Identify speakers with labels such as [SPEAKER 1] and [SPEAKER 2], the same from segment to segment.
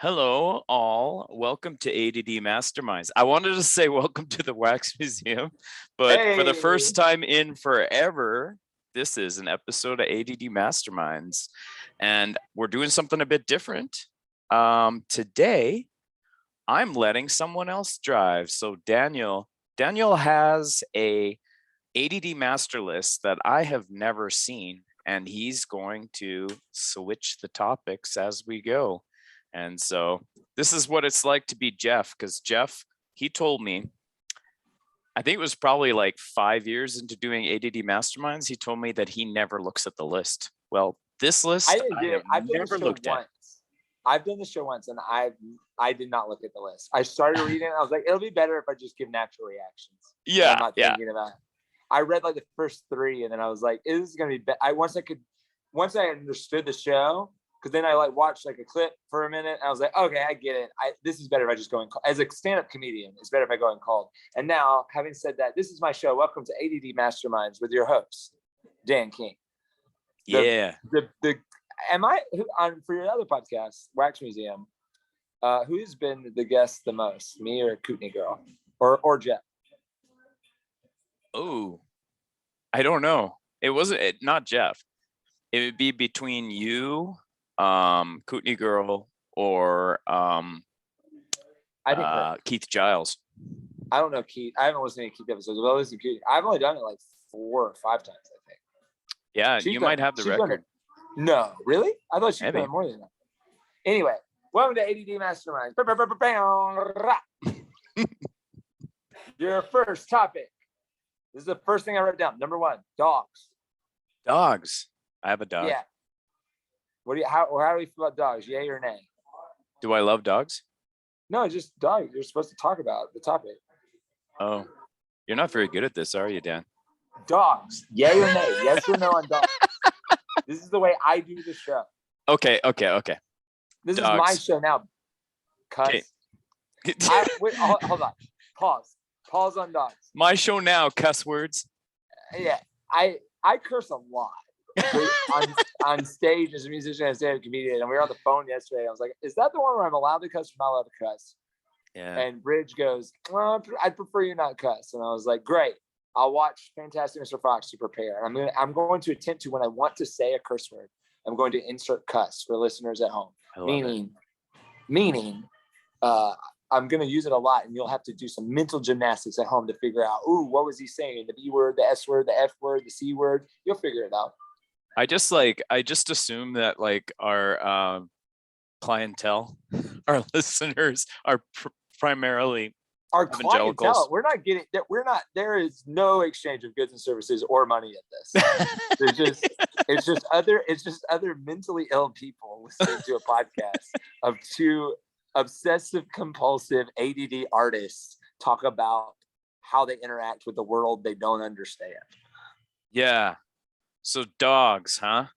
[SPEAKER 1] Hello, all. Welcome to ADD Masterminds. I wanted to say welcome to the Wax Museum, but for the first time in forever, this is an episode of ADD Masterminds, and we're doing something a bit different. Today, I'm letting someone else drive. So Daniel has a ADD master list that I have never seen, and he's going to switch the topics as we go. And so this is what it's like to be Jeff, because Jeff, he told me, I think it was probably like 5 years into doing ADD Masterminds, he told me that he never looks at the list. Well, this list I've never looked at.
[SPEAKER 2] I've done the show once, and I did not look at the list. I started reading it. I was like, it'll be better if I just give natural reactions.
[SPEAKER 1] Yeah,
[SPEAKER 2] I'm not thinking about it. I read like the first three, and then I was like, "This is gonna be." Once I understood the show, because then I watched a clip for a minute. And I was like, okay, I get it. This is better if I just go and call. As a stand-up comedian, it's better if I go and call. And now, having said that, this is my show. Welcome to ADD Masterminds with your host, Dan King. For your other podcast, Wax Museum? Who's been the guest the most, me or Kootenai Girl, or Jeff?
[SPEAKER 1] Oh, I don't know. It wasn't not Jeff. It would be between you, Kootenai Girl, or Keith Giles.
[SPEAKER 2] I don't know Keith. I haven't listened to Keith episodes, but I listened to Keith. I've only done it like 4 or 5 times, I think.
[SPEAKER 1] Yeah, you might have the record.
[SPEAKER 2] No, really? I thought she'd done more than that. Anyway, welcome to ADD Mastermind. Your first topic. This is the first thing I wrote down. Number 1, dogs.
[SPEAKER 1] Dogs. I have a dog.
[SPEAKER 2] Yeah. How do you feel about dogs? Yay or nay?
[SPEAKER 1] Do I love dogs?
[SPEAKER 2] No, just dogs. You're supposed to talk about the topic.
[SPEAKER 1] Oh, you're not very good at this, are you, Dan?
[SPEAKER 2] Dogs. Yay or nay? Yes or no on dogs? This is the way I do the show.
[SPEAKER 1] Okay.
[SPEAKER 2] This dogs. Is my show now. Cuss.
[SPEAKER 1] Okay.
[SPEAKER 2] Wait, hold on. Pause on dogs.
[SPEAKER 1] My show now, cuss words.
[SPEAKER 2] Yeah, I curse a lot. on stage as a musician and stand-up comedian, and we were on the phone yesterday. I was like, "Is that the one where I'm allowed to cuss or not allowed to cuss?"
[SPEAKER 1] Yeah.
[SPEAKER 2] And Bridge goes, "Well, I'd prefer you not cuss." And I was like, "Great, I'll watch Fantastic Mr. Fox to prepare." And I'm going to attempt to, when I want to say a curse word, I'm going to insert cuss for listeners at home. Meaning, I'm going to use it a lot, and you'll have to do some mental gymnastics at home to figure out, ooh, what was he saying? The B word, the S word, the F word, the C word. You'll figure it out.
[SPEAKER 1] I just assume that our clientele, our listeners are primarily
[SPEAKER 2] our clientele. There is no exchange of goods and services or money at this. It's just other mentally ill people listening to a podcast of 2 obsessive compulsive ADD artists talk about how they interact with the world they don't understand.
[SPEAKER 1] Yeah. So dogs, huh?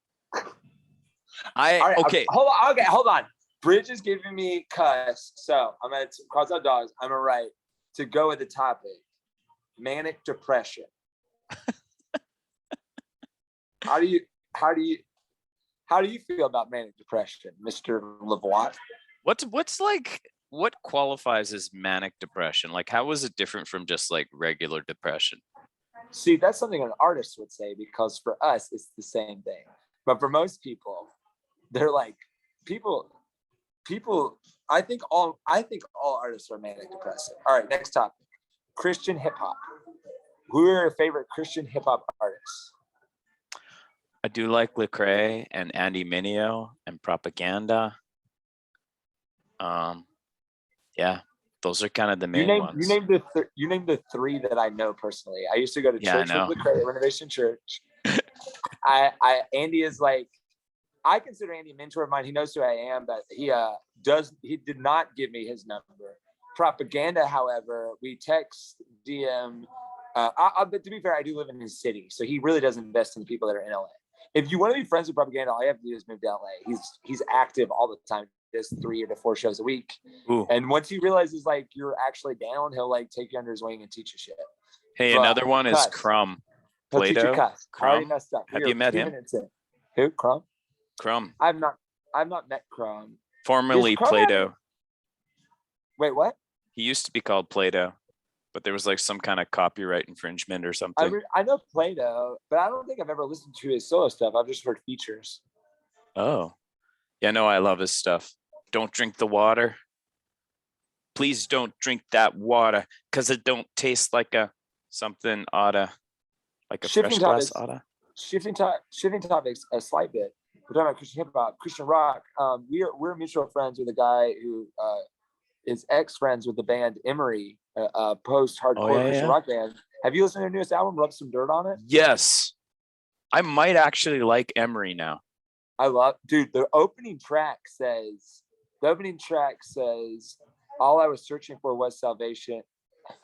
[SPEAKER 2] Okay. Hold on. Bridge is giving me cuss, so I'm gonna cross out dogs. I'm gonna write to go with the topic: manic depression. How do you feel about manic depression, Mr. Livwat?
[SPEAKER 1] What qualifies as manic depression? How is it different from just regular depression?
[SPEAKER 2] See, that's something an artist would say, because for us, it's the same thing. But for most people, they're people. I think all artists are manic depressive. All right, next topic: Christian hip hop. Who are your favorite Christian hip hop artists?
[SPEAKER 1] I do like Lecrae and Andy Mineo and Propaganda. Yeah, those are kind of the main ones.
[SPEAKER 2] You named the 3 that I know personally. I used to go to church with Lecrae, Renovation Church. Andy is I consider Andy a mentor of mine. He knows who I am, but he did not give me his number. Propaganda, however, we text, DM. But to be fair, I do live in his city, so he really doesn't invest in the people that are in LA. If you want to be friends with Propaganda, all you have to do is move to LA. He's active all the time. Does 3 to 4 shows a week. Ooh. And once he realizes you're actually down, he'll take you under his wing and teach you shit.
[SPEAKER 1] Hey, but another one is Crumb.
[SPEAKER 2] Play-Doh.
[SPEAKER 1] Crumb. Have you met him?
[SPEAKER 2] Who? Crumb?
[SPEAKER 1] Crumb.
[SPEAKER 2] I've not met Crumb.
[SPEAKER 1] Formerly Play-Doh.
[SPEAKER 2] Wait, what?
[SPEAKER 1] He used to be called Play-Doh, but there was like some kind of copyright infringement or something.
[SPEAKER 2] I know Play-Doh, but I don't think I've ever listened to his solo stuff. I've just heard features.
[SPEAKER 1] Oh, yeah, no, I love his stuff. Don't drink the water. Please don't drink that water because it don't taste like a something oughta, like a fresh glass oughta.
[SPEAKER 2] Shifting topics a slight bit. We're talking about Christian hip hop, Christian rock. We're mutual friends with a guy who is ex-friends with the band Emery, post-hardcore Christian rock band. Have you listened to their newest album, Rub Some Dirt on It?
[SPEAKER 1] Yes. I might actually like Emery now.
[SPEAKER 2] Dude, the opening track says, all I was searching for was salvation.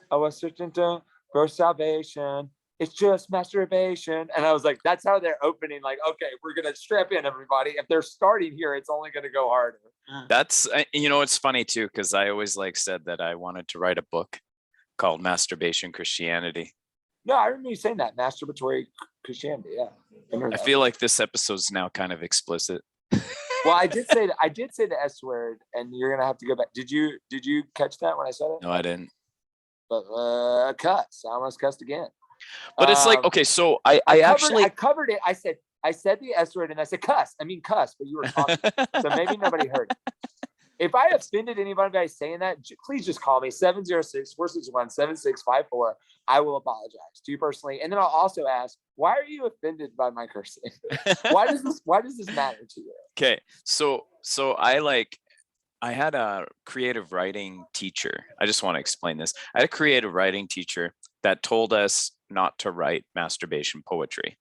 [SPEAKER 2] I was searching for salvation. It's just masturbation. And I was like, that's how they're opening. Like, okay, we're going to strap in, everybody. If they're starting here, it's only going to go harder.
[SPEAKER 1] That's, it's funny too, because I always said that I wanted to write a book called Masturbation Christianity.
[SPEAKER 2] No, I remember you saying that, masturbatory Christianity. Yeah.
[SPEAKER 1] I feel like this episode's now kind of explicit.
[SPEAKER 2] Well, I did say the S word, and you're going to have to go back. Did you catch that when I said it?
[SPEAKER 1] No, I didn't.
[SPEAKER 2] But cuss. I almost cussed again.
[SPEAKER 1] But it's like, okay, so I
[SPEAKER 2] covered it. I said the S word and I said cuss. I mean cuss, but you were talking. So maybe nobody heard it. If I offended anybody by saying that, please just call me 706-461-7654. I will apologize to you personally. And then I'll also ask, why are you offended by my cursing? Why does this matter to you?
[SPEAKER 1] Okay. So I had a creative writing teacher. I just want to explain this. I had a creative writing teacher that told us not to write masturbation poetry.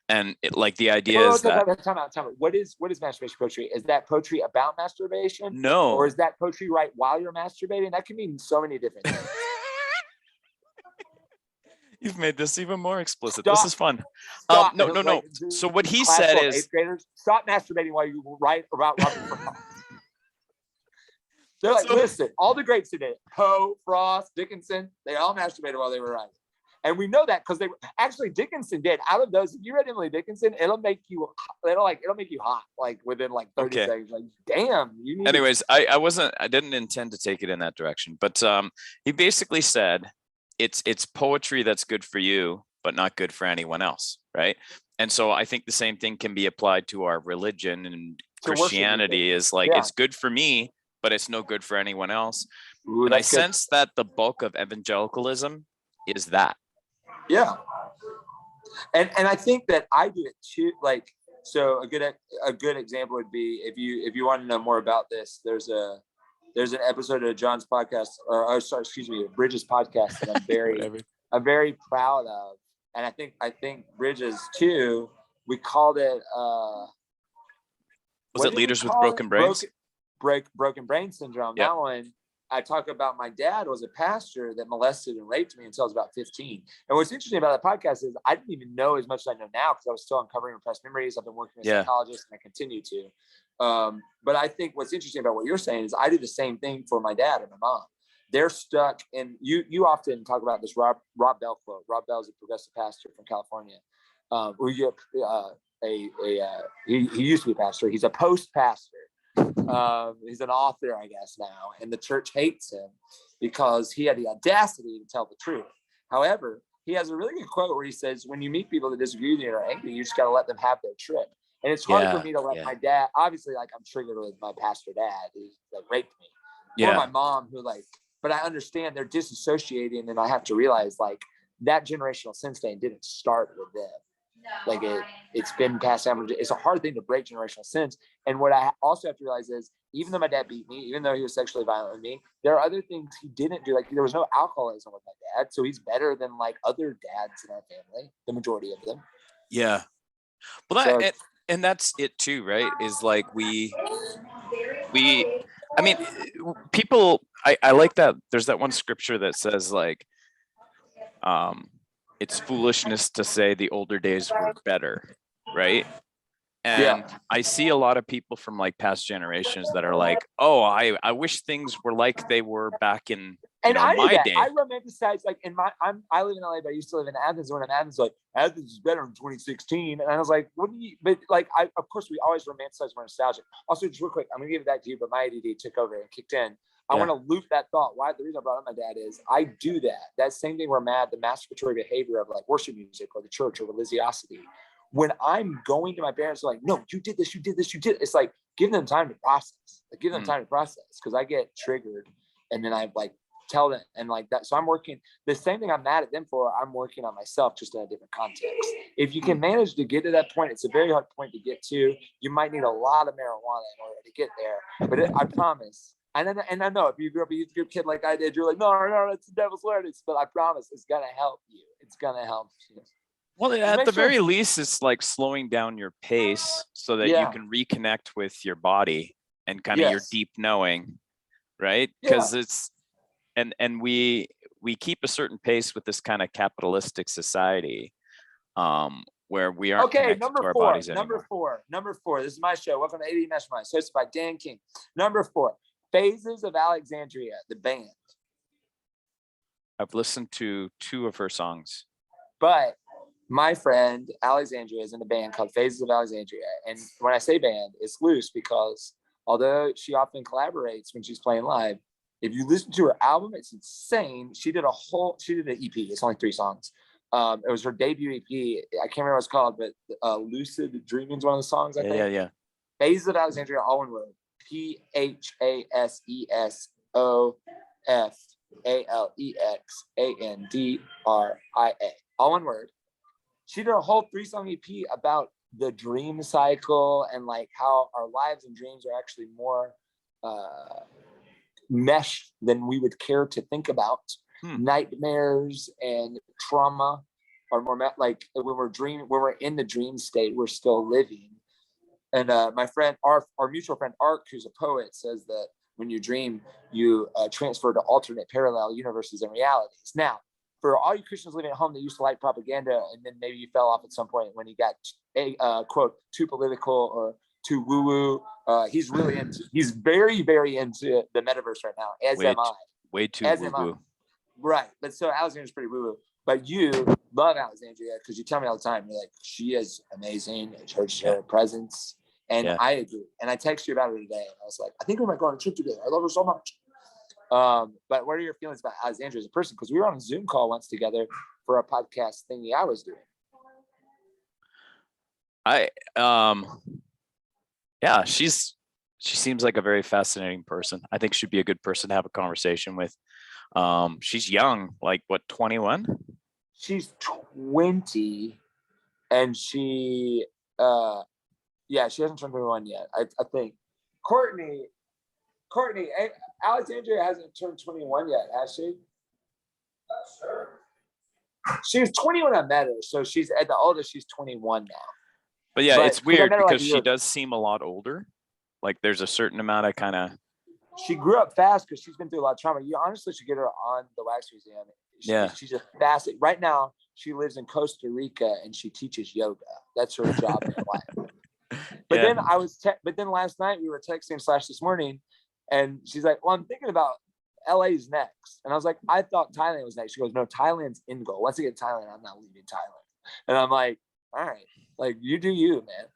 [SPEAKER 1] And the idea is that
[SPEAKER 2] time out. What is masturbation poetry? Is that poetry about masturbation?
[SPEAKER 1] No.
[SPEAKER 2] Or is that poetry right while you're masturbating? That can mean so many different things.
[SPEAKER 1] You've made this even more explicit.
[SPEAKER 2] Stop.
[SPEAKER 1] This is fun.
[SPEAKER 2] Stop.
[SPEAKER 1] No. So what he said is,
[SPEAKER 2] 8th graders, stop masturbating while you write about Robert Frost. They're like, listen, all the greats today, Poe, Frost, Dickinson, they all masturbated while they were writing. And we know that because Dickinson did. Out of those, if you read Emily Dickinson, it'll make you hot within 30 seconds. Like, damn.
[SPEAKER 1] Anyways, I didn't intend to take it in that direction, but he basically said it's poetry that's good for you, but not good for anyone else, right? And so I think the same thing can be applied to our religion and Christianity. Is it's good for me, but it's no good for anyone else.
[SPEAKER 2] Ooh,
[SPEAKER 1] and I sense that the bulk of evangelicalism is that.
[SPEAKER 2] Yeah. And I think that I do it too. So a good example would be if you want to know more about this, there's an episode of John's podcast, Bridge's podcast that I'm very proud of. And I think Bridges too, we called it
[SPEAKER 1] was it Leaders with Broken Brains?
[SPEAKER 2] Broken brain syndrome. Yep. That one, I talk about my dad was a pastor that molested and raped me until I was about 15. And what's interesting about the podcast is I didn't even know as much as I know now because I was still uncovering repressed memories. I've been working as a psychologist and I continue to. But I think what's interesting about what you're saying is I do the same thing for my dad and my mom. They're stuck in, you often talk about this Rob Bell quote. Rob Bell is a progressive pastor from California. He used to be a pastor. He's a post-pastor. He's an author, I guess, now, and the church hates him because he had the audacity to tell the truth. However, he has a really good quote where he says, when you meet people that disagree with you or are angry, you just got to let them have their trip. And it's hard for me to let my dad, obviously, I'm triggered with my pastor dad who raped me, or my mom who but I understand they're disassociating, and I have to realize that generational sin stain didn't start with them. It's been passed down. It's a hard thing to break generational sins. And what I also have to realize is, even though my dad beat me, even though he was sexually violent with me, there are other things he didn't do. There was no alcoholism with my dad, so he's better than other dads in our family, the majority of them.
[SPEAKER 1] Yeah. Well, and that's it too, right? Is people. I like that. There's that one scripture that says it's foolishness to say the older days were better, right? And I see a lot of people from past generations that are oh, I wish things were like they were back in
[SPEAKER 2] And I do that. I romanticize like I live in LA, but I used to live in Athens. When I'm in Athens, like Athens is better in 2016, and I was like, what do you? But like, of course we always romanticize when nostalgic. Also, just real quick, I'm gonna give it back to you, but my ADD took over and kicked in. I want to loop that thought. Why the reason I brought up my dad is I do that. That same thing where the masturbatory behavior of like worship music or the church or religiosity. When I'm going to my parents, like, no, you did this, you did this, you did. It's like give them time to process. Like give them time to process because I get triggered, and then I like tell them and like that. So I'm working the same thing I'm mad at them for. I'm working on myself just in a different context. If you can manage to get to that point, it's a very hard point to get to. You might need a lot of marijuana in order to get there, but I promise. And I know if you grew up a youth group kid like I did, you're like, no, it's the devil's lettuce. But I promise it's gonna help you. It's gonna help you.
[SPEAKER 1] Well, at the very least, it's like slowing down your pace so that you can reconnect with your body and kind of your deep knowing, right? Because it's and we keep a certain pace with this kind of capitalistic society, where we aren't connected to our bodies anymore.
[SPEAKER 2] Number four. This is my show. Welcome to ADDM Mastermind, hosted by Dan King. Number 4. Phases of Alexandria, the band.
[SPEAKER 1] I've listened to 2 of her songs.
[SPEAKER 2] But my friend Alexandria is in a band called Phases of Alexandria. And when I say band, it's loose because although she often collaborates when she's playing live, if you listen to her album, it's insane. She did an EP. It's only 3 songs. It was her debut EP. I can't remember what it's called, but Lucid Dreaming is one of the songs, I think.
[SPEAKER 1] Yeah.
[SPEAKER 2] Phases of Alexandria, all one word. PHASESOFALEXANDRIA. All one word. She did a whole 3-song EP about the dream cycle and like how our lives and dreams are actually more meshed than we would care to think about. Nightmares and trauma are more like when we're in the dream state, we're still living. And my friend, our mutual friend, Ark, who's a poet, says that when you dream, you transfer to alternate parallel universes and realities. Now, for all you Christians living at home that used to like propaganda, and then maybe you fell off at some point when you got, quote, too political or too woo-woo, he's very, very into the metaverse right now, as am I.
[SPEAKER 1] Way too woo-woo.
[SPEAKER 2] Right. But so Alexandria's pretty woo-woo. But you love Alexandria because you tell me all the time, you're like, she is amazing. Her presence. And I agree. And I texted you about her today. And I was like, I think we might go on a trip together. I love her so much. But what are your feelings about Alexandria as a person? Because we were on a Zoom call once together for a podcast thingy I was doing.
[SPEAKER 1] She seems like a very fascinating person. I think she'd be a good person to have a conversation with. She's young, like what, 21?
[SPEAKER 2] She's 20, and she hasn't turned 21 yet. I think Courtney, Alexandria hasn't turned 21 yet, has she? Sure. She was 20 when I met her, so she's at the oldest. She's 21 now.
[SPEAKER 1] But it's weird because she does seem a lot older. Like there's a certain amount of kind of.
[SPEAKER 2] She grew up fast because she's been through a lot of trauma. You honestly should get her on the Wax Museum. She's just fascinating. Right now, she lives in Costa Rica and she teaches yoga. That's her job in life. But then last night we were texting / this morning, and she's like, "Well, I'm thinking about LA's next," and I was like, "I thought Thailand was next." She goes, "No, Thailand's in goal. Once I get Thailand, I'm not leaving Thailand." And I'm like, "All right, like you do you, man."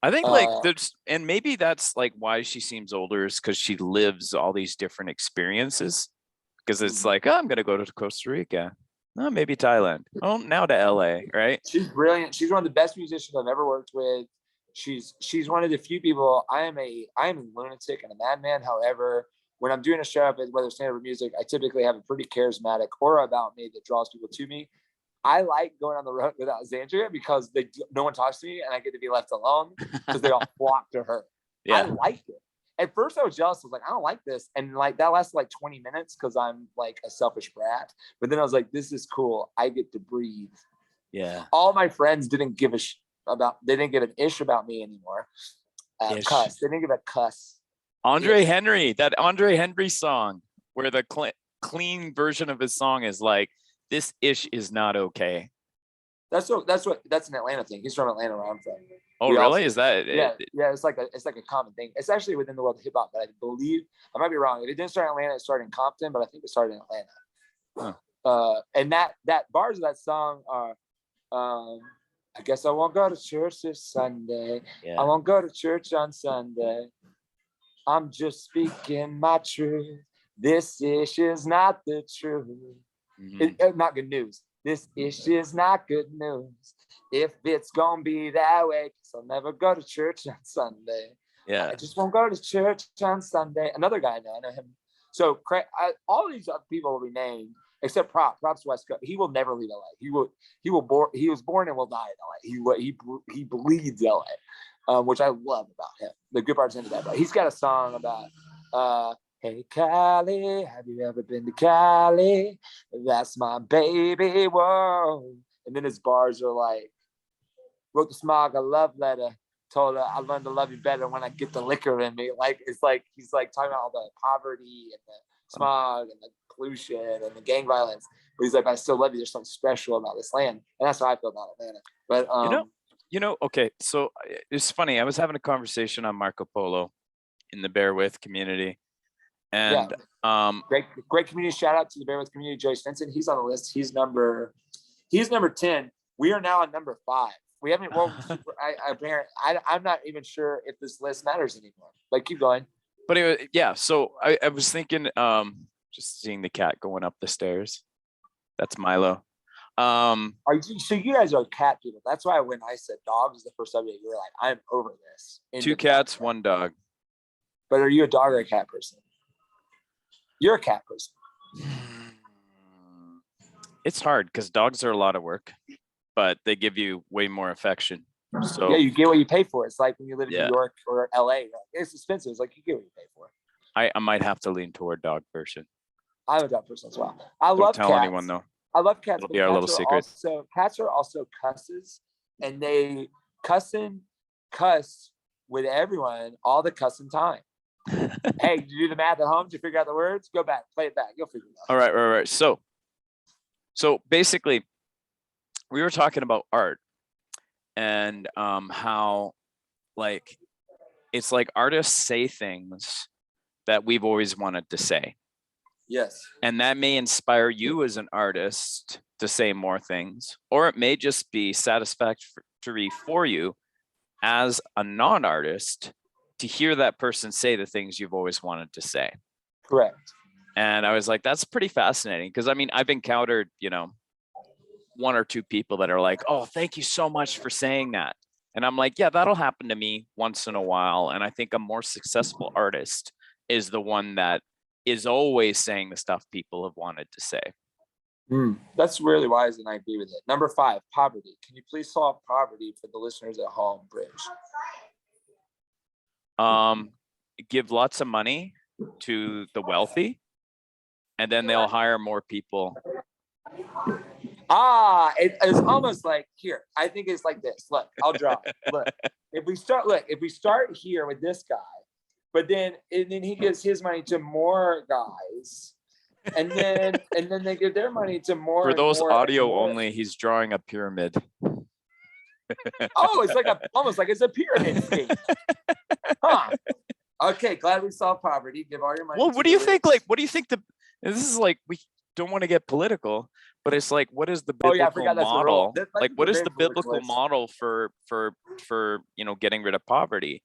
[SPEAKER 1] I think like there's, and maybe that's like why she seems older is because she lives all these different experiences. Because it's like, oh, I'm gonna go to Costa Rica. Oh, maybe Thailand. Oh, now to LA, right?
[SPEAKER 2] She's brilliant. She's one of the best musicians I've ever worked with. She's one of the few people. I am a lunatic and a madman. However, when I'm doing a show, whether stand-up or music, I typically have a pretty charismatic aura about me that draws people to me. I like going on the road with Alexandria because no one talks to me and I get to be left alone because they all flock to her. Yeah. I like it. At first I was jealous. I was like, I don't like this. And like that lasted like 20 minutes because I'm like a selfish brat. But then I was like, this is cool. I get to breathe.
[SPEAKER 1] Yeah.
[SPEAKER 2] All my friends didn't give they didn't give an ish about me anymore. Cuss. They didn't give a cuss.
[SPEAKER 1] Andre Henry, that Andre Henry song where the clean version of his song is like, this ish is not okay.
[SPEAKER 2] That's an Atlanta thing. He's from Atlanta, where I'm from.
[SPEAKER 1] Oh, really? Is that?
[SPEAKER 2] Yeah. It's like a common thing. It's actually within the world of hip hop, but I believe I might be wrong. If it didn't start in Atlanta, it started in Compton, but I think it started in Atlanta. Huh. And that bars of that song are, I guess I won't go to church this Sunday. Yeah. I won't go to church on Sunday. I'm just speaking my truth. This ish is not the truth. Not good news. This ish is not good news. If it's gonna be that way, because I'll never go to church on Sunday. Yeah. I just won't go to church on Sunday. Another guy I know him. So all these other people will be named, except Prop's West Coast. He will never leave LA. He was born and will die in LA. He bleeds LA, which I love about him. The good part's into that. But he's got a song about hey Cali, have you ever been to Cali? That's my baby, whoa. And then his bars are like, wrote the smog a love letter, told her I learned to love you better when I get the liquor in me. Like, it's like he's like talking about all the poverty and the smog and the pollution and the gang violence. But he's like, I still love you. There's something special about this land. And that's how I feel about Atlanta. But
[SPEAKER 1] okay, so it's funny. I was having a conversation on Marco Polo in the Bear With community. And
[SPEAKER 2] great community. Shout out to the Bear With community. Joey Stinson, he's on the list. He's number 10. We are now on number 5. We haven't. Well, I'm not even sure if this list matters anymore. Like, keep going.
[SPEAKER 1] But anyway, yeah. So I was thinking, just seeing the cat going up the stairs. That's Milo.
[SPEAKER 2] So you guys are cat people. That's why when I said dogs is the first subject, you were like, I'm over this.
[SPEAKER 1] 2 cats, 1 dog.
[SPEAKER 2] But are you a dog or a cat person? You're a cat person.
[SPEAKER 1] It's hard because dogs are a lot of work, but they give you way more affection. So
[SPEAKER 2] yeah, you get what you pay for. It's like when you live in New York or LA. It's expensive. It's like you get what you pay for.
[SPEAKER 1] I might have to lean toward dog person.
[SPEAKER 2] I'm a dog person as well. Don't tell cats.
[SPEAKER 1] Anyone though.
[SPEAKER 2] I love cats.
[SPEAKER 1] It'll be our little secret.
[SPEAKER 2] Cats are also cusses, and they cuss with everyone all the cussing time. Hey, did you do the math at home? Did you figure out the words? Go back, play it back. You'll figure it out.
[SPEAKER 1] All right. So basically, we were talking about art and how, like, it's like artists say things that we've always wanted to say.
[SPEAKER 2] Yes.
[SPEAKER 1] And that may inspire you as an artist to say more things, or it may just be satisfactory for you as a non-artist to hear that person say the things you've always wanted to say.
[SPEAKER 2] Correct.
[SPEAKER 1] And I was like, that's pretty fascinating. Because I mean, I've encountered, 1 or 2 people that are like, oh, thank you so much for saying that. And I'm like, yeah, that'll happen to me once in a while. And I think a more successful artist is the one that is always saying the stuff people have wanted to say.
[SPEAKER 2] That's really wise, and I agree with it. Number 5, poverty. Can you please solve poverty for the listeners at home, Bridge?
[SPEAKER 1] Give lots of money to the wealthy, and then they'll hire more people.
[SPEAKER 2] It's almost like here. I think it's like this. Look, I'll draw it. Look, if we start here with this guy, but then he gives his money to more guys, and then they give their money to more.
[SPEAKER 1] For those audio only, he's drawing a pyramid.
[SPEAKER 2] Oh, it's like almost like it's a pyramid scheme. Huh. Okay, glad we solved poverty. Give all your money.
[SPEAKER 1] Well, what do you think? Like, what do you think this is like? We don't want to get political, but it's like, what is the biblical model? Like, what is the biblical model for getting rid of poverty?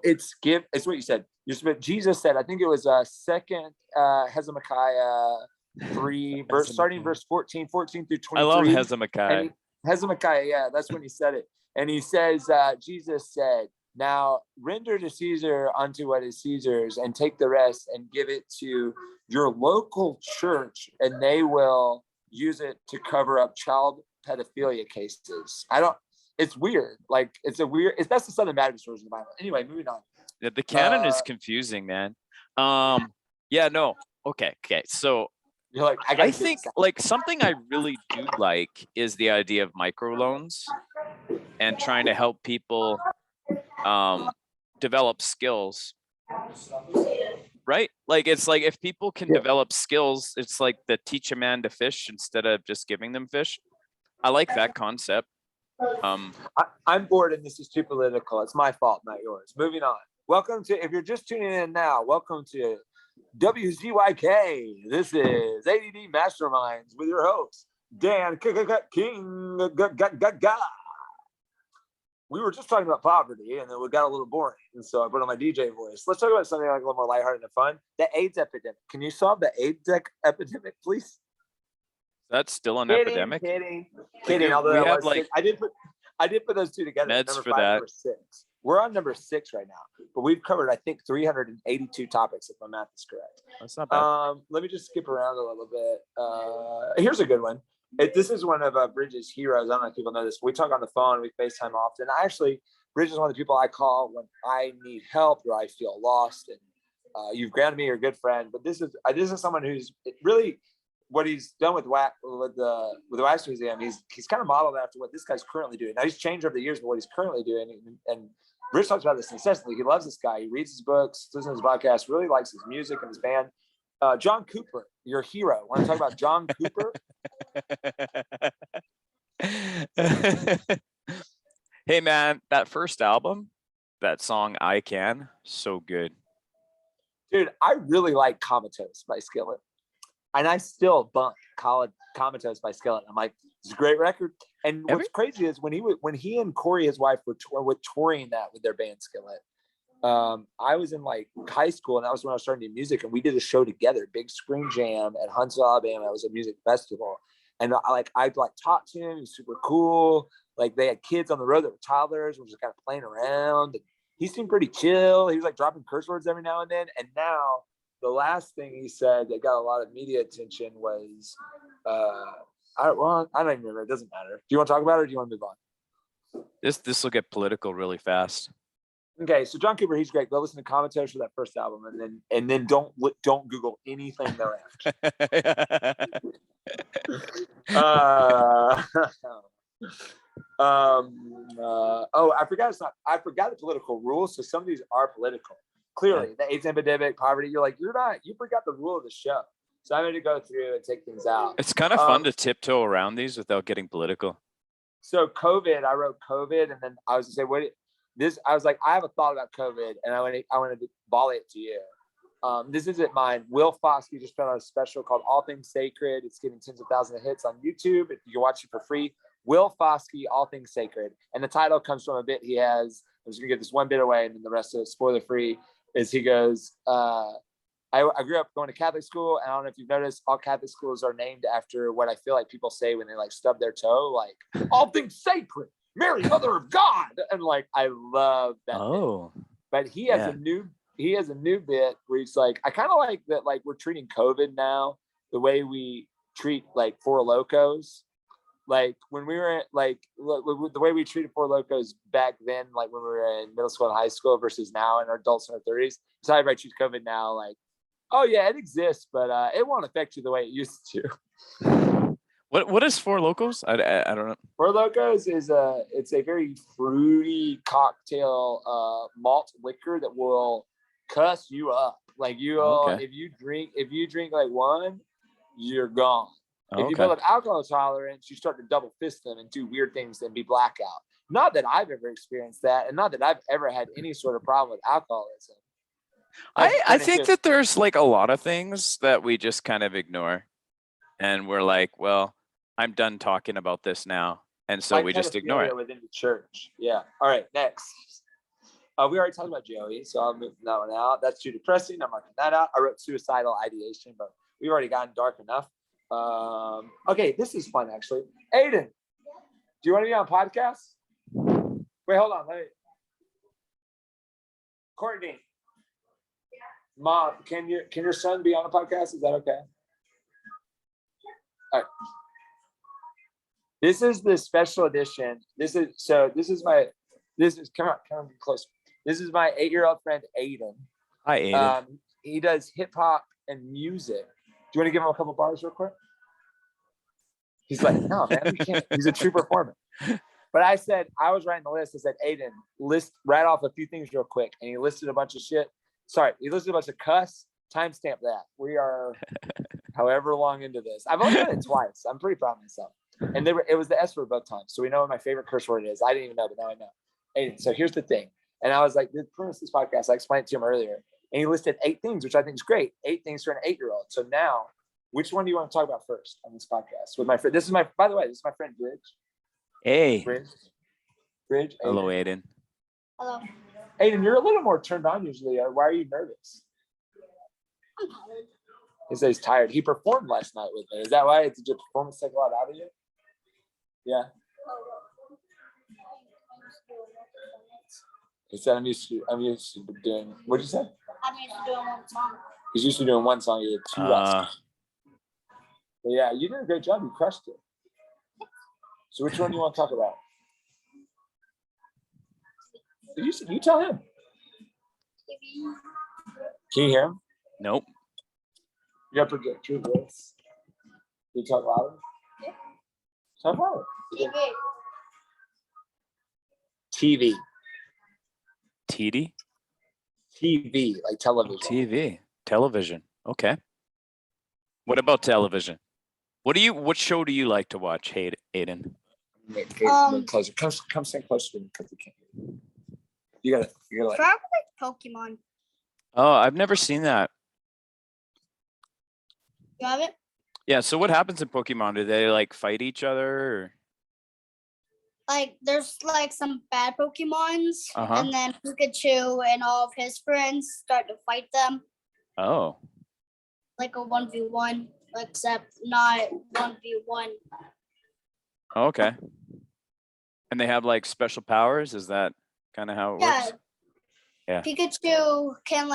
[SPEAKER 2] It's what you said. Jesus said, I think it was second Hezekiah 3 starting verse 14 through 23.
[SPEAKER 1] I love Hezekiah.
[SPEAKER 2] Hezekiah, yeah, that's when he said it. And he says, Jesus said, now render to Caesar unto what is Caesar's, and take the rest and give it to your local church, and they will use it to cover up child pedophilia cases. It's weird. Like, that's the Southern Baptist version of the Bible. Anyway, moving on.
[SPEAKER 1] The canon is confusing, man. Okay. So
[SPEAKER 2] you're like,
[SPEAKER 1] I think like something I really do like is the idea of microloans and trying to help people develop skills. Right? Like, it's like if people can develop skills, it's like the teach a man to fish instead of just giving them fish. I like that concept.
[SPEAKER 2] I'm bored and this is too political. It's my fault, not yours. Moving on. Welcome to, if you're just tuning in now, welcome to WZYK. This is ADD Masterminds with your host, Dan King. We were just talking about poverty and then we got a little boring. And so I put on my DJ voice. Let's talk about something like a little more lighthearted and fun. The AIDS epidemic. Can you solve the AIDS epidemic, please?
[SPEAKER 1] That's still an epidemic?
[SPEAKER 2] Kidding. Although we have like, I did put those two together.
[SPEAKER 1] Meds number for 5, that.
[SPEAKER 2] Number 6. We're on number 6 right now, but we've covered, I think, 382 topics, if my math is correct.
[SPEAKER 1] That's not bad.
[SPEAKER 2] Let me just skip around a little bit. Here's a good one. This is one of Bridge's heroes. I don't know if people know this. We talk on the phone. We FaceTime often. Bridge is one of the people I call when I need help or I feel lost. And you've granted me your good friend. But this is someone who's really what he's done with the Wax Museum. He's kind of modeled after what this guy's currently doing. Now he's changed over the years, but what he's currently doing. And Bridge talks about this incessantly. He loves this guy. He reads his books, listens to his podcast, really likes his music and his band. John Cooper, your hero. Want to talk about John Cooper?
[SPEAKER 1] Hey man, that first album, that song I Can, so good.
[SPEAKER 2] Dude, I really like Comatose by Skillet. And I still bump Comatose by Skillet. I'm like, it's a great record. And what's crazy is when he and Corey, his wife, were touring that with their band Skillet. I was in like high school, and that was when I was starting to do music, and we did a show together, big screen jam at Huntsville, Alabama. It was a music festival, and I talked to him. He was super cool. Like they had kids on the road that were toddlers. We were just kind of playing around. And he seemed pretty chill. He was like dropping curse words every now and then. And now the last thing he said that got a lot of media attention was, I don't even remember. It doesn't matter. Do you want to talk about it, or do you want to move on?
[SPEAKER 1] This will get political really fast.
[SPEAKER 2] Okay, so John Cooper, he's great. Go listen to Comatose for that first album, and then don't Google anything thereafter. I forgot the political rules. So some of these are political. Clearly, the AIDS epidemic, poverty. You forgot the rule of the show. So I'm going to go through and take things out.
[SPEAKER 1] It's kind of fun to tiptoe around these without getting political.
[SPEAKER 2] So COVID, I wrote COVID, and then I was to say, I was like, I have a thought about COVID, and I want to volley it to you. This isn't mine. Will Foskey just put out a special called All Things Sacred. It's getting tens of thousands of hits on YouTube. You can watch it for free. Will Foskey, All Things Sacred. And the title comes from a bit he has. I'm just going to give this one bit away, and then the rest of it, spoiler free, is he goes, I grew up going to Catholic school, and I don't know if you've noticed, all Catholic schools are named after what I feel like people say when they like stub their toe, like all things sacred, Mary, Mother of God, and like I love that.
[SPEAKER 1] Oh,
[SPEAKER 2] bit. But he has a new bit where he's like, I kind of like that, like we're treating COVID now the way we treat like Four Locos, like when we were like the way we treated Four Locos back then, like when we were in middle school and high school versus now in our adults in our 30s. So everybody treats COVID now like, oh yeah, it exists, but it won't affect you the way it used to.
[SPEAKER 1] What is Four Locos? I don't know.
[SPEAKER 2] Four Locos is it's a very fruity cocktail malt liquor that will cuss you up. Like if you drink like one, you're gone. If you build up alcohol tolerance, you start to double fist them and do weird things and be blackout. Not that I've ever experienced that, and not that I've ever had any sort of problem with alcoholism.
[SPEAKER 1] I think that there's like a lot of things that we just kind of ignore, and we're like, well, I'm done talking about this now, and so we just ignore it
[SPEAKER 2] within the church. Yeah. All right. Next, we already talked about Joey, so I'll move that one out. That's too depressing. I'm marking that out. I wrote suicidal ideation, but we've already gotten dark enough. Okay, this is fun actually. Aiden, do you want to be on a podcast? Wait, hold on. Courtney. Mom, can your son be on a podcast? Is that okay? All right. This is the special edition. This is come on, be close. This is my 8-year-old friend Aiden.
[SPEAKER 1] Hi, Aiden.
[SPEAKER 2] He does hip hop and music. Do you want to give him a couple bars real quick? He's like, no, man, we can't. He's a true performer. But I was writing the list. I said, Aiden, write off a few things real quick. And he listed a bunch of shit. Sorry, he listed a bunch of cuss, timestamp that. We are however long into this. I've only done it twice. I'm pretty proud of myself. And it was the S word both times. So we know what my favorite curse word is. I didn't even know, but now I know. Aiden, so here's the thing. And I was like, the premise of this podcast, I explained it to him earlier. And he listed 8 things, which I think is great. 8 things for an 8-year-old. So now, which one do you want to talk about first on this podcast? With my friend. By the way, this is my friend Bridge.
[SPEAKER 1] Hey.
[SPEAKER 2] Bridge.
[SPEAKER 1] Hello, Aiden.
[SPEAKER 3] Hello.
[SPEAKER 2] Aiden, you're a little more turned on usually. Why are you nervous?
[SPEAKER 3] I'm tired.
[SPEAKER 2] He says he's tired. He performed last night with me. Is that why? Did your performance take a lot out of you? Yeah. He said, I'm used to doing, what'd you say?
[SPEAKER 3] I'm used to doing one song.
[SPEAKER 2] He's used to doing one song. He did 2 last. But yeah, you did a great job. You crushed it. So which one do you want to talk about? You tell him. Can you hear him?
[SPEAKER 1] Nope.
[SPEAKER 2] You got to project your voice. Can you talk louder?
[SPEAKER 3] Yeah.
[SPEAKER 2] Talk louder.
[SPEAKER 3] TV.
[SPEAKER 1] TD?
[SPEAKER 2] TV, like television.
[SPEAKER 1] TV. Television. Okay. What about television? What show do you like to watch, Aiden?
[SPEAKER 2] Closer. Come stand closer to me because we can't hear you. You gotta like
[SPEAKER 3] Probably Pokemon.
[SPEAKER 1] Oh, I've never seen that.
[SPEAKER 3] You have it?
[SPEAKER 1] Yeah, so what happens in Pokemon? Do they like fight each other? Or?
[SPEAKER 3] Like there's like some bad Pokemons,
[SPEAKER 1] Uh-huh.
[SPEAKER 3] and then Pikachu and all of his friends start to fight them.
[SPEAKER 1] Oh.
[SPEAKER 3] Like a 1v1, except not 1v1.
[SPEAKER 1] Okay. And they have like special powers? Is that kind of how it works? Yeah.
[SPEAKER 3] Pikachu can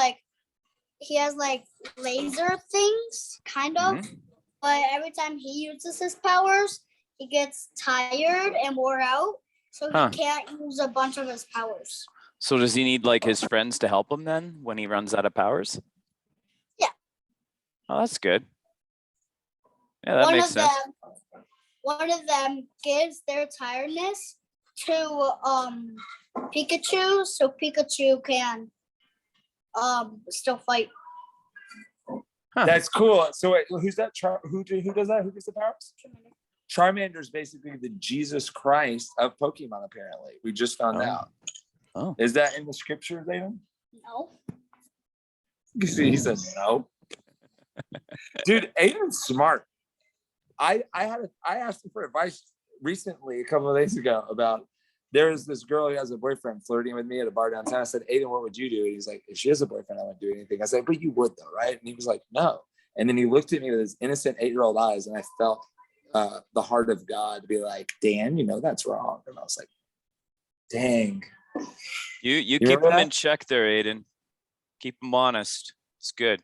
[SPEAKER 3] he has like laser things, kind of.
[SPEAKER 1] Mhm.
[SPEAKER 3] But every time he uses his powers, he gets tired and wore out. So he can't use a bunch of his powers.
[SPEAKER 1] So does he need like his friends to help him then when he runs out of powers?
[SPEAKER 3] Yeah.
[SPEAKER 1] Oh, that's good. Yeah, that makes sense.
[SPEAKER 3] One of them gives their tiredness to Pikachu, so Pikachu can still fight.
[SPEAKER 2] That's cool. So wait, who's that? Who does that? Who gives the powers? Charmander is basically the Jesus Christ of Pokemon. Apparently, we just found out.
[SPEAKER 1] Oh,
[SPEAKER 2] is that in the scripture, David?
[SPEAKER 3] No.
[SPEAKER 2] You see, he said no. Dude, Aiden's smart. I asked him for advice recently, a couple of days ago, about there's this girl who has a boyfriend flirting with me at a bar downtown. I said, Aiden, what would you do? And he's like, if she has a boyfriend, I wouldn't do anything. I said, but you would though, right? And he was like, no. And then he looked at me with his innocent 8-year-old eyes, and I felt the heart of God to be like, Dan, that's wrong. And I was like, dang.
[SPEAKER 1] You keep him in check there, Aiden. Keep him honest. It's good.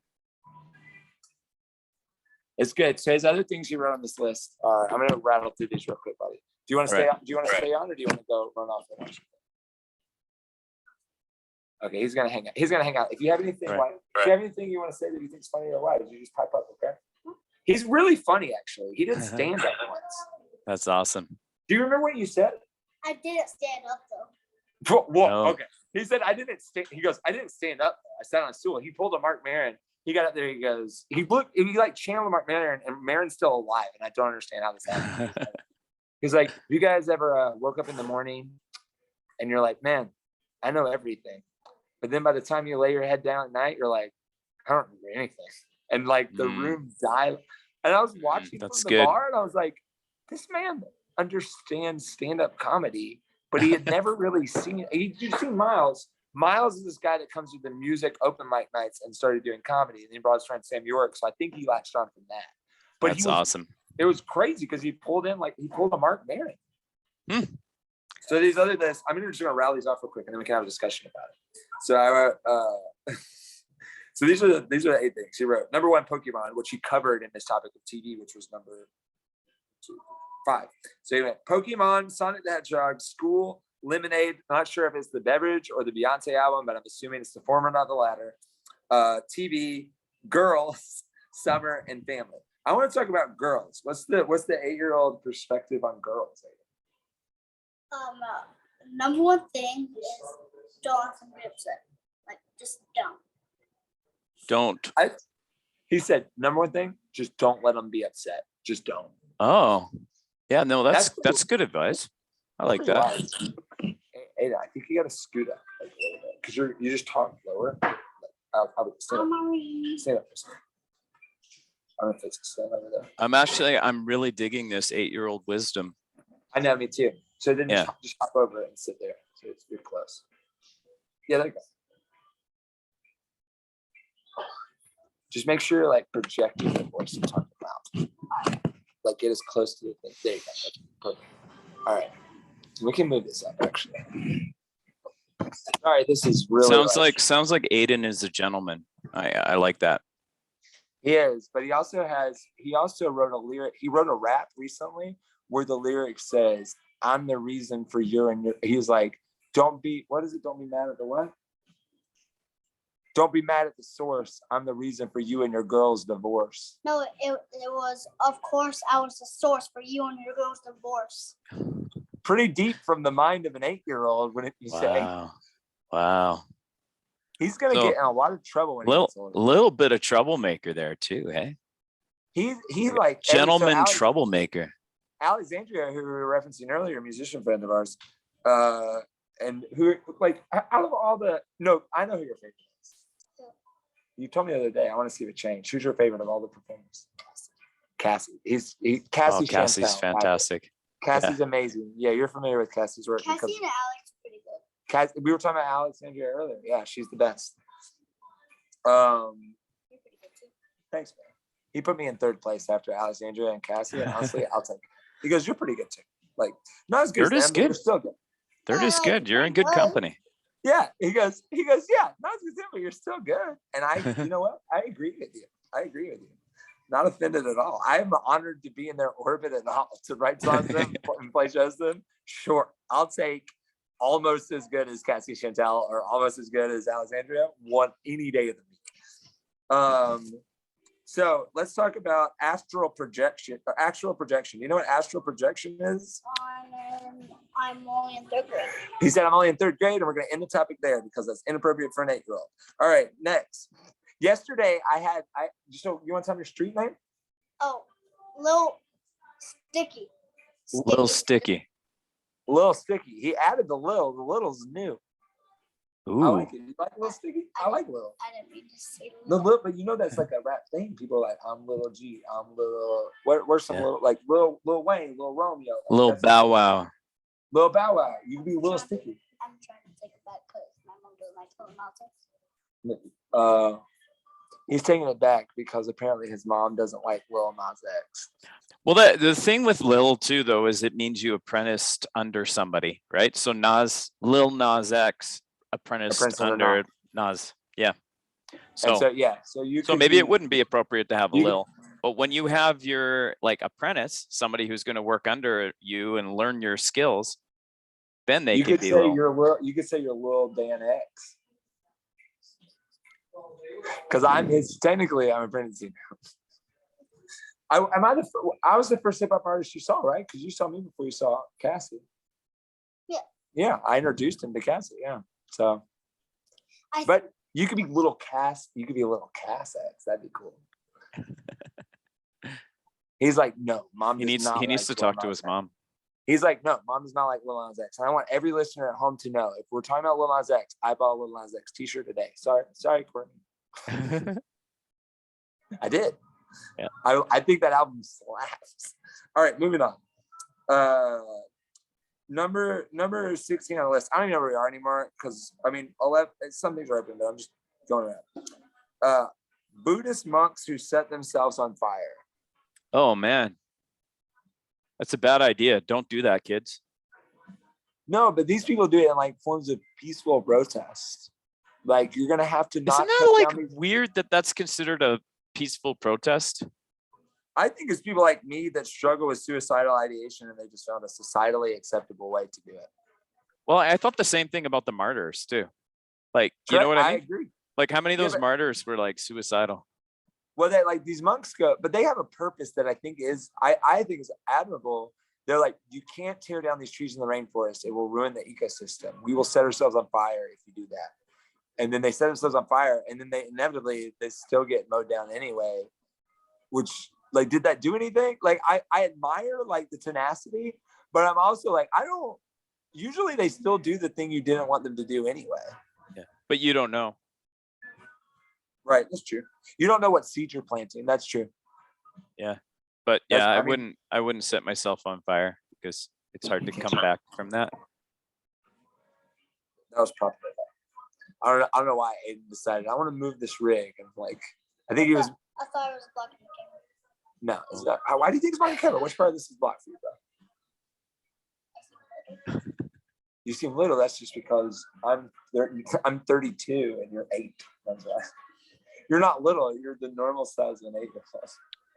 [SPEAKER 2] It's good. So his other things he wrote on this list are, I'm gonna rattle through these real quick, buddy. Do you want to stay on? Do you want to stay on, or do you want to go run off? Okay, he's gonna hang out. He's gonna hang out. If you have anything, if you have anything you want to say that you think's funny or why, you just pipe up, okay? He's really funny, actually. He did stand up once.
[SPEAKER 1] That's awesome.
[SPEAKER 2] Do you remember what you said?
[SPEAKER 3] I didn't stand up though.
[SPEAKER 2] Well, no. Okay. He said I didn't stand. He goes, I didn't stand up. I sat on a stool. He pulled a Mark Maron. He got up there. He goes, he like channeled Mark Maron, and Maron's still alive, and I don't understand how this happened. He's like, you guys ever woke up in the morning and you're like, man, I know everything. But then by the time you lay your head down at night, you're like, I don't remember anything. And like the room died. And I was watching from the bar, and I was like, this man understands stand-up comedy, but he had never really seen, you've seen Miles. Miles is this guy that comes with the music open mic nights and started doing comedy. And he brought his friend Sam York. So I think he latched on from that. But
[SPEAKER 1] that's awesome.
[SPEAKER 2] It was crazy because he pulled a Mark Maron. So these other lists, I'm just gonna rattle these off real quick, and then we can have a discussion about it. So so these are the 8 things he wrote. Number 1, Pokemon, which he covered in this topic of TV, which was number 5. So he went Pokemon, Sonic the Hedgehog, school, lemonade. Not sure if it's the beverage or the Beyonce album, but I'm assuming it's the former, not the latter. TV, girls, summer, and family. I want to talk about girls. What's the 8-year-old perspective on girls?
[SPEAKER 3] Number 1 thing is don't let them get upset. Like, just don't.
[SPEAKER 1] Don't.
[SPEAKER 2] He said, number one thing, just don't let them be upset. Just don't.
[SPEAKER 1] Oh, yeah. No, that's good advice. I like that.
[SPEAKER 2] Ada, I think you got to scoot up like a little bit because you just talk lower. I'll stand up. Stand up for a second. I'm gonna fix it. Stand over there.
[SPEAKER 1] I'm really digging this 8-year-old wisdom.
[SPEAKER 2] I know, me too. So then just hop over it and sit there. So you're close. Yeah, there you go. Just make sure you're like projecting the voice and talking loud. Like get as close to the thing. There you go. That's perfect. All right. We can move this up actually. All right, this is really
[SPEAKER 1] sounds like Aiden is a gentleman. I like that.
[SPEAKER 2] He is, but he also wrote a lyric. He wrote a rap recently where the lyric says, "I'm the reason for you and your." He's like, "Don't be mad at the what? Don't be mad at the source. I'm the reason for you and your girl's divorce."
[SPEAKER 3] No, it was, of course, I was the source for you and your girl's divorce.
[SPEAKER 2] Pretty deep from the mind of an 8-year-old, wouldn't you say?
[SPEAKER 1] Wow.
[SPEAKER 2] He's gonna get in a lot of trouble when he gets older.
[SPEAKER 1] Little bit of troublemaker there too, hey?
[SPEAKER 2] He like
[SPEAKER 1] gentleman troublemaker.
[SPEAKER 2] Alexandria, who we were referencing earlier, a musician friend of ours, and who like out of all the I know who your favorite is. You told me the other day. I want to see the change. Who's your favorite of all the performers? Cassie. Cassie's
[SPEAKER 1] fantastic.
[SPEAKER 2] Cassie's amazing. Yeah, you're familiar with Cassie's work.
[SPEAKER 3] Cassie and Alex are pretty good.
[SPEAKER 2] We were talking about Alexandria earlier. Yeah, she's the best.
[SPEAKER 3] You're pretty good too.
[SPEAKER 2] Thanks, man. He put me in 3rd place after Alexandria and Cassie, and honestly, I'll take it. He goes, "You're pretty good too. Like, not as good as them, but you're still good."
[SPEAKER 1] 3rd is good. You're in good company.
[SPEAKER 2] Yeah. He goes, yeah, not as good as them, but you're still good. And you know what? I agree with you. Not offended at all. I am honored to be in their orbit and to write songs to them and play shows to them. Sure, I'll take almost as good as Cassie Chantel or almost as good as Alexandria any day of the week. So let's talk about astral projection or actual projection. You know what astral projection is?
[SPEAKER 3] I'm only in 3rd grade.
[SPEAKER 2] He said I'm only in 3rd grade, and we're going to end the topic there because that's inappropriate for an 8-year-old. All right, next. Yesterday so you want to tell me your street name?
[SPEAKER 3] Oh, Lil Sticky.
[SPEAKER 1] Little Sticky.
[SPEAKER 2] Lil Sticky. He added the Lil. The Little's new.
[SPEAKER 1] Ooh.
[SPEAKER 2] I like it. You like Lil Sticky? I like Lil.
[SPEAKER 3] I didn't mean to say
[SPEAKER 2] Lil. But you know that's like a rap thing. People are like, I'm Lil G. I'm Lil. Where's some Lil, like Lil Wayne, Lil Romeo.
[SPEAKER 1] Lil Bow Wow.
[SPEAKER 2] Lil Bow Wow. You can be Lil Sticky.
[SPEAKER 3] I'm trying to take it back because my mom doesn't like Lil Nas X.
[SPEAKER 2] He's taking it back because apparently his mom doesn't like Lil Nas X.
[SPEAKER 1] Well, the thing with Lil too, though, is it means you apprenticed under somebody, right? So Lil Nas X apprenticed under Nas. Yeah. So
[SPEAKER 2] maybe
[SPEAKER 1] it wouldn't be appropriate to have a Lil, but when you have your like apprentice, somebody who's going to work under you and learn your skills, then they could be Lil.
[SPEAKER 2] You could say you're Lil Dan X. Because I'm apprenticing. I was the first hip-hop artist you saw, right? Because you saw me before you saw Cassie. Yeah, I introduced him to Cassie. Yeah, so. But you could be little Cass. You could be a little Cass X. That'd be cool. He's like, no, mom. He needs
[SPEAKER 1] to talk to his mom.
[SPEAKER 2] He's like, no, mom does not like Lil Nas X. And I want every listener at home to know, if we're talking about Lil Nas X, I bought a Lil Nas X t-shirt today. Sorry, Courtney. I did.
[SPEAKER 1] Yeah.
[SPEAKER 2] I think that album slaps. All right, moving on. Number 16 on the list. I don't even know where we are anymore because 11. Some things are open, but I'm just going around. Buddhist monks who set themselves on fire.
[SPEAKER 1] Oh man, that's a bad idea. Don't do that, kids.
[SPEAKER 2] No, but these people do it in like forms of peaceful protest. Like you're gonna have to not.
[SPEAKER 1] Isn't that like weird that that's considered a peaceful protest?
[SPEAKER 2] I think it's people like me that struggle with suicidal ideation and they just found a societally acceptable way to do it.
[SPEAKER 1] Well, I thought the same thing about the martyrs too. Like, you know what I mean?
[SPEAKER 2] I agree.
[SPEAKER 1] Like how many of those martyrs were like suicidal?
[SPEAKER 2] Well, they like these monks go, but they have a purpose that I think is admirable. They're like, you can't tear down these trees in the rainforest. It will ruin the ecosystem. We will set ourselves on fire if you do that. and then they set themselves on fire, and then they still get mowed down anyway. Which, like, did that do anything? Like, I admire like the tenacity, but I'm also like, I don't. Usually, they still do the thing you didn't want them to do anyway.
[SPEAKER 1] Yeah, but you don't know.
[SPEAKER 2] Right, that's true. You don't know what seed you're planting. That's true.
[SPEAKER 1] Yeah, but yeah, I wouldn't set myself on fire because it's hard to come back from that.
[SPEAKER 2] That was probably. I don't know why Aiden decided I want to move this rig. And like, I think he was.
[SPEAKER 3] I thought it was blocking the camera.
[SPEAKER 2] No, it's not. Why do you think it's blocking the camera? Which part of this is blocked for you, bro? You seem little. That's just because I'm 32 and you're 8. That's why. You're not little. You're the normal size of an 8.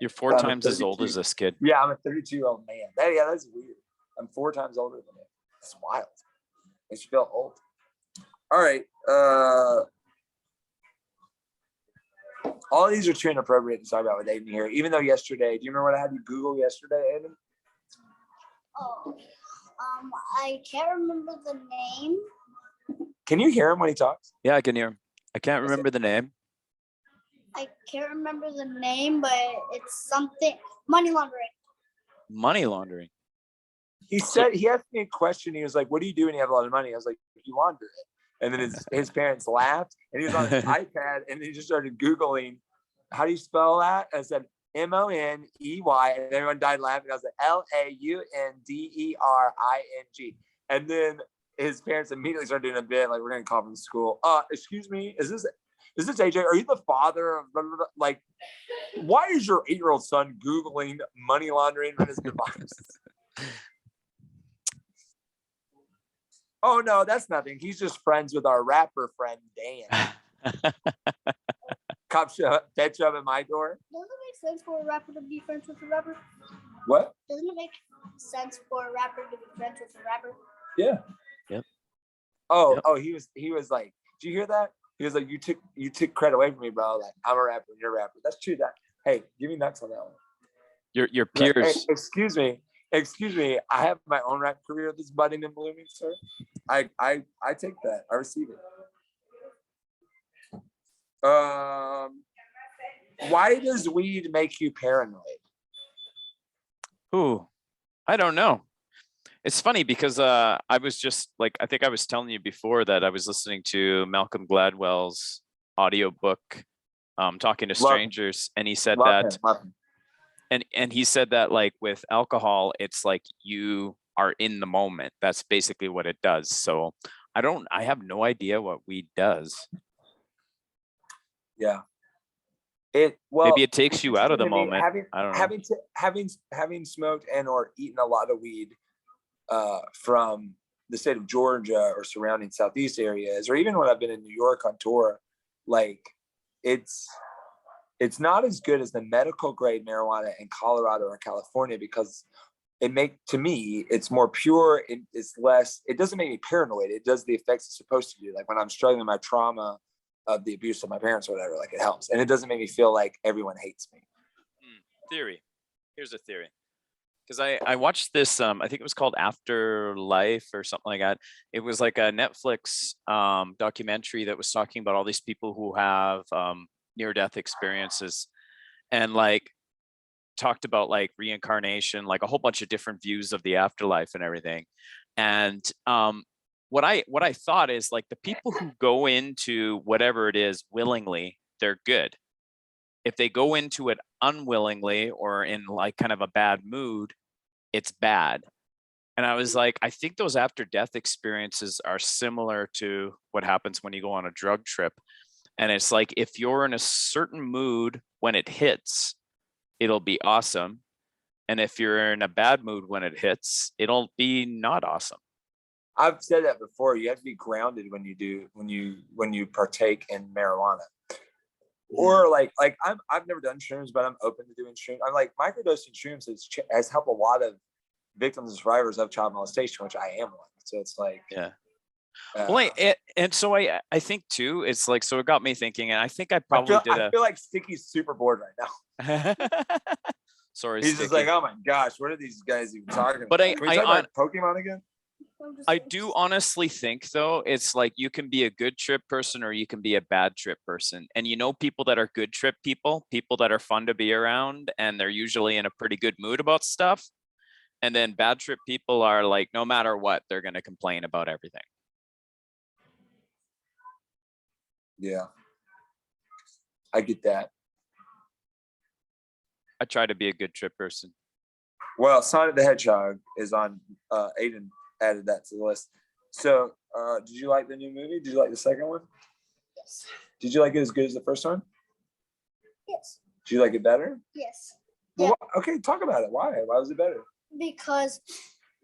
[SPEAKER 1] You're 4 times as old as this kid.
[SPEAKER 2] Yeah, I'm a 32-year-old man. That's weird. I'm 4 times older than him. That's wild. Makes you feel old. All right. All of these are too inappropriate to talk about with Aiden here. Even though yesterday, do you remember what I had you Google yesterday, Aiden?
[SPEAKER 3] Oh, I can't remember the name.
[SPEAKER 2] Can you hear him when he talks?
[SPEAKER 1] Yeah, I can hear him. I can't remember the name.
[SPEAKER 3] I can't remember the name, but it's something money laundering.
[SPEAKER 1] Money laundering.
[SPEAKER 2] He said he asked me a question. He was like, "What do you do when you have a lot of money?" I was like, "You launder it." And then his parents laughed, and he was on his iPad, and he just started Googling, "How do you spell that?" And I said, "Money," and everyone died laughing. I was like, LAUNDERING. And then his parents immediately started doing a bit like, "We're gonna call from school. Excuse me, is this AJ? Are you the father of blah, blah, blah? Like, why is your 8-year-old son Googling money laundering on his device?" Oh no, that's nothing. He's just friends with our rapper friend Dan. Cop shove at my door.
[SPEAKER 3] Doesn't it make sense for a rapper to be friends with a rapper?
[SPEAKER 2] What?
[SPEAKER 3] Doesn't it make sense for a rapper to be friends with a rapper?
[SPEAKER 2] Yeah.
[SPEAKER 1] Yep.
[SPEAKER 2] Oh, he was like, did you hear that? He was like, you took credit away from me, bro. Like, I'm a rapper and you're a rapper. That's true. That, hey, give me nuts on that one.
[SPEAKER 1] Your peers.
[SPEAKER 2] Like, hey, excuse me. I have my own rap career that's budding and blooming, sir. I take that. I receive it. Why does weed make you paranoid?
[SPEAKER 1] Ooh, I don't know. It's funny because I was just like, I think I was telling you before that I was listening to Malcolm Gladwell's audiobook, Talking to Strangers, and he said and he said that like with alcohol, it's like you are in the moment. That's basically what it does. So I have no idea what weed does.
[SPEAKER 2] Yeah.
[SPEAKER 1] Maybe it takes you out of the moment. I don't know.
[SPEAKER 2] Having smoked and or eaten a lot of weed from the state of Georgia or surrounding Southeast areas, or even when I've been in New York on tour, like it's not as good as the medical grade marijuana in Colorado or California because to me, it's more pure. It's less, it doesn't make me paranoid. It does the effects it's supposed to do. Like when I'm struggling with my trauma of the abuse of my parents or whatever, like it helps. And it doesn't make me feel like everyone hates me.
[SPEAKER 1] Theory. Here's a theory. Because I watched this, I think it was called Afterlife or something like that. It was like a Netflix documentary that was talking about all these people who have near-death experiences and like talked about like reincarnation, like a whole bunch of different views of the afterlife and everything. And what I thought is like the people who go into whatever it is willingly, they're good. If they go into it unwillingly or in like kind of a bad mood, it's bad. And I was like, I think those after death experiences are similar to what happens when you go on a drug trip. And it's like, if you're in a certain mood when it hits, it'll be awesome. And if you're in a bad mood when it hits, it'll be not awesome.
[SPEAKER 2] I've said that before. You have to be grounded when you partake in marijuana. Or like I've never done shrooms, but I'm open to doing shrooms. I'm like microdosing shrooms has helped a lot of victims and survivors of child molestation, which I am one. So it's like,
[SPEAKER 1] yeah. Well, and so I think too, it's like, so it got me thinking, and I think I probably
[SPEAKER 2] I feel like Sticky's super bored right now.
[SPEAKER 1] Sorry,
[SPEAKER 2] he's
[SPEAKER 1] Sticky.
[SPEAKER 2] just like, oh my gosh, what are these guys even talking about?
[SPEAKER 1] But
[SPEAKER 2] Can we talk about Pokemon again?
[SPEAKER 1] I do honestly think though, it's like you can be a good trip person or you can be a bad trip person. And people that are good trip people that are fun to be around and they're usually in a pretty good mood about stuff. And then bad trip people are like, no matter what, they're going to complain about everything.
[SPEAKER 2] Yeah. I get that.
[SPEAKER 1] I try to be a good trip person.
[SPEAKER 2] Well, Sonic the Hedgehog is on, Aiden added that to the list. So, did you like the new movie? Did you like the second one?
[SPEAKER 3] Yes.
[SPEAKER 2] Did you like it as good as the first one?
[SPEAKER 3] Yes.
[SPEAKER 2] Did you like it better?
[SPEAKER 3] Yes.
[SPEAKER 2] Well, yeah. Okay, talk about it. Why? Why was it better?
[SPEAKER 3] Because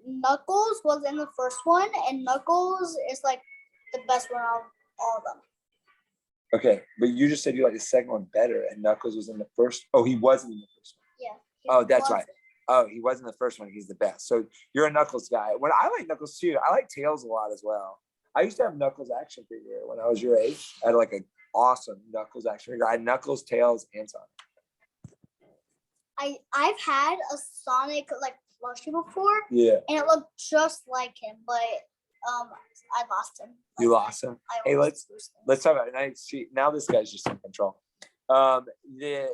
[SPEAKER 3] Knuckles was in the first one, and Knuckles is like the best one of all of them.
[SPEAKER 2] Okay, but you just said you like the second one better, and Knuckles was in the first. Oh, he wasn't in the first one.
[SPEAKER 3] Yeah.
[SPEAKER 2] Oh, that's right. Oh, he wasn't the first one. He's the best. So you're a Knuckles guy. When I like Knuckles too, I like Tails a lot as well. I used to have Knuckles action figure when I was your age. I had like an awesome Knuckles action figure. I had Knuckles, Tails, and Sonic.
[SPEAKER 3] I've had a Sonic like plushie before.
[SPEAKER 2] Yeah.
[SPEAKER 3] And it looked just like him, but I lost him.
[SPEAKER 2] You lost him. Hey, let's talk about it. Now this guy's just in control. The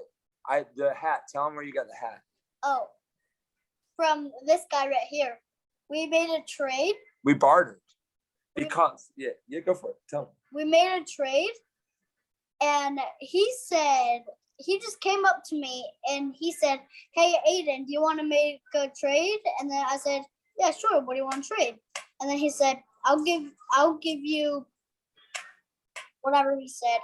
[SPEAKER 2] hat. Tell him where you got the hat.
[SPEAKER 3] Oh, from this guy right here. We made a trade.
[SPEAKER 2] We bartered. Because go for it. Tell him.
[SPEAKER 3] We made a trade, and he said he just came up to me and he said, "Hey, Aiden, do you want to make a trade?" And then I said, "Yeah, sure. What do you want to trade?" And then he said, I'll give you whatever he said.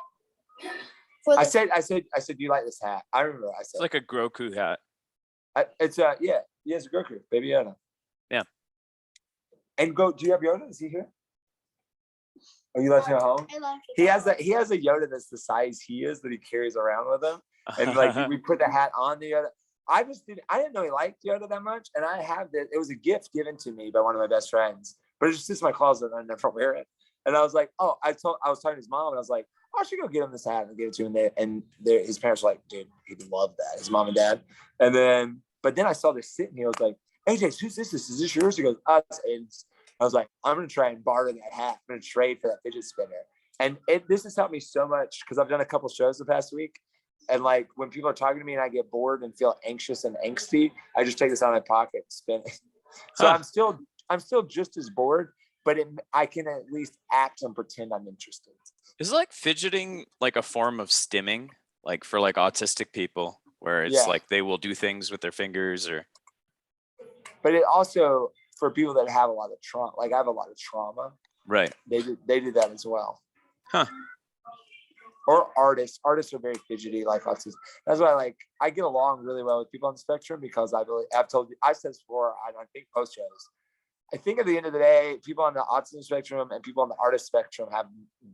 [SPEAKER 2] I said, do you like this hat? I remember I said
[SPEAKER 1] it's like a Groku hat.
[SPEAKER 2] It's a Grogu, Baby Yoda.
[SPEAKER 1] Yeah.
[SPEAKER 2] And do you have Yoda? Is he here? Oh, you left him at home? He has a Yoda that's the size he is that he carries around with him. And like we put the hat on the Yoda. I didn't know he liked Yoda that much. And I have this, it was a gift given to me by one of my best friends, but it just sits in my closet and I never wear it. And I was like, I was talking to his mom and I was like, I should go get him this hat and give it to him. And his parents were like, dude, he'd love that. His mom and dad. But then I saw this sitting here. I was like, AJ, who's this? Is this yours? He goes, us. And I was like, I'm going to try and barter that hat. I'm going to trade for that fidget spinner. And this has helped me so much because I've done a couple shows the past week. And like when people are talking to me and I get bored and feel anxious and angsty, I just take this out of my pocket and spin it. So I'm still just as bored, but I can at least act and pretend I'm interested.
[SPEAKER 1] Is like fidgeting like a form of stimming, like for like autistic people, where it's like they will do things with their fingers or.
[SPEAKER 2] But it also for people that have a lot of trauma, like I have a lot of trauma.
[SPEAKER 1] Right.
[SPEAKER 2] They do that as well.
[SPEAKER 1] Huh.
[SPEAKER 2] Or artists are very fidgety, like autism. That's why I get along really well with people on the spectrum because I've said this before, I think post shows. I think at the end of the day, people on the autism spectrum and people on the artist spectrum have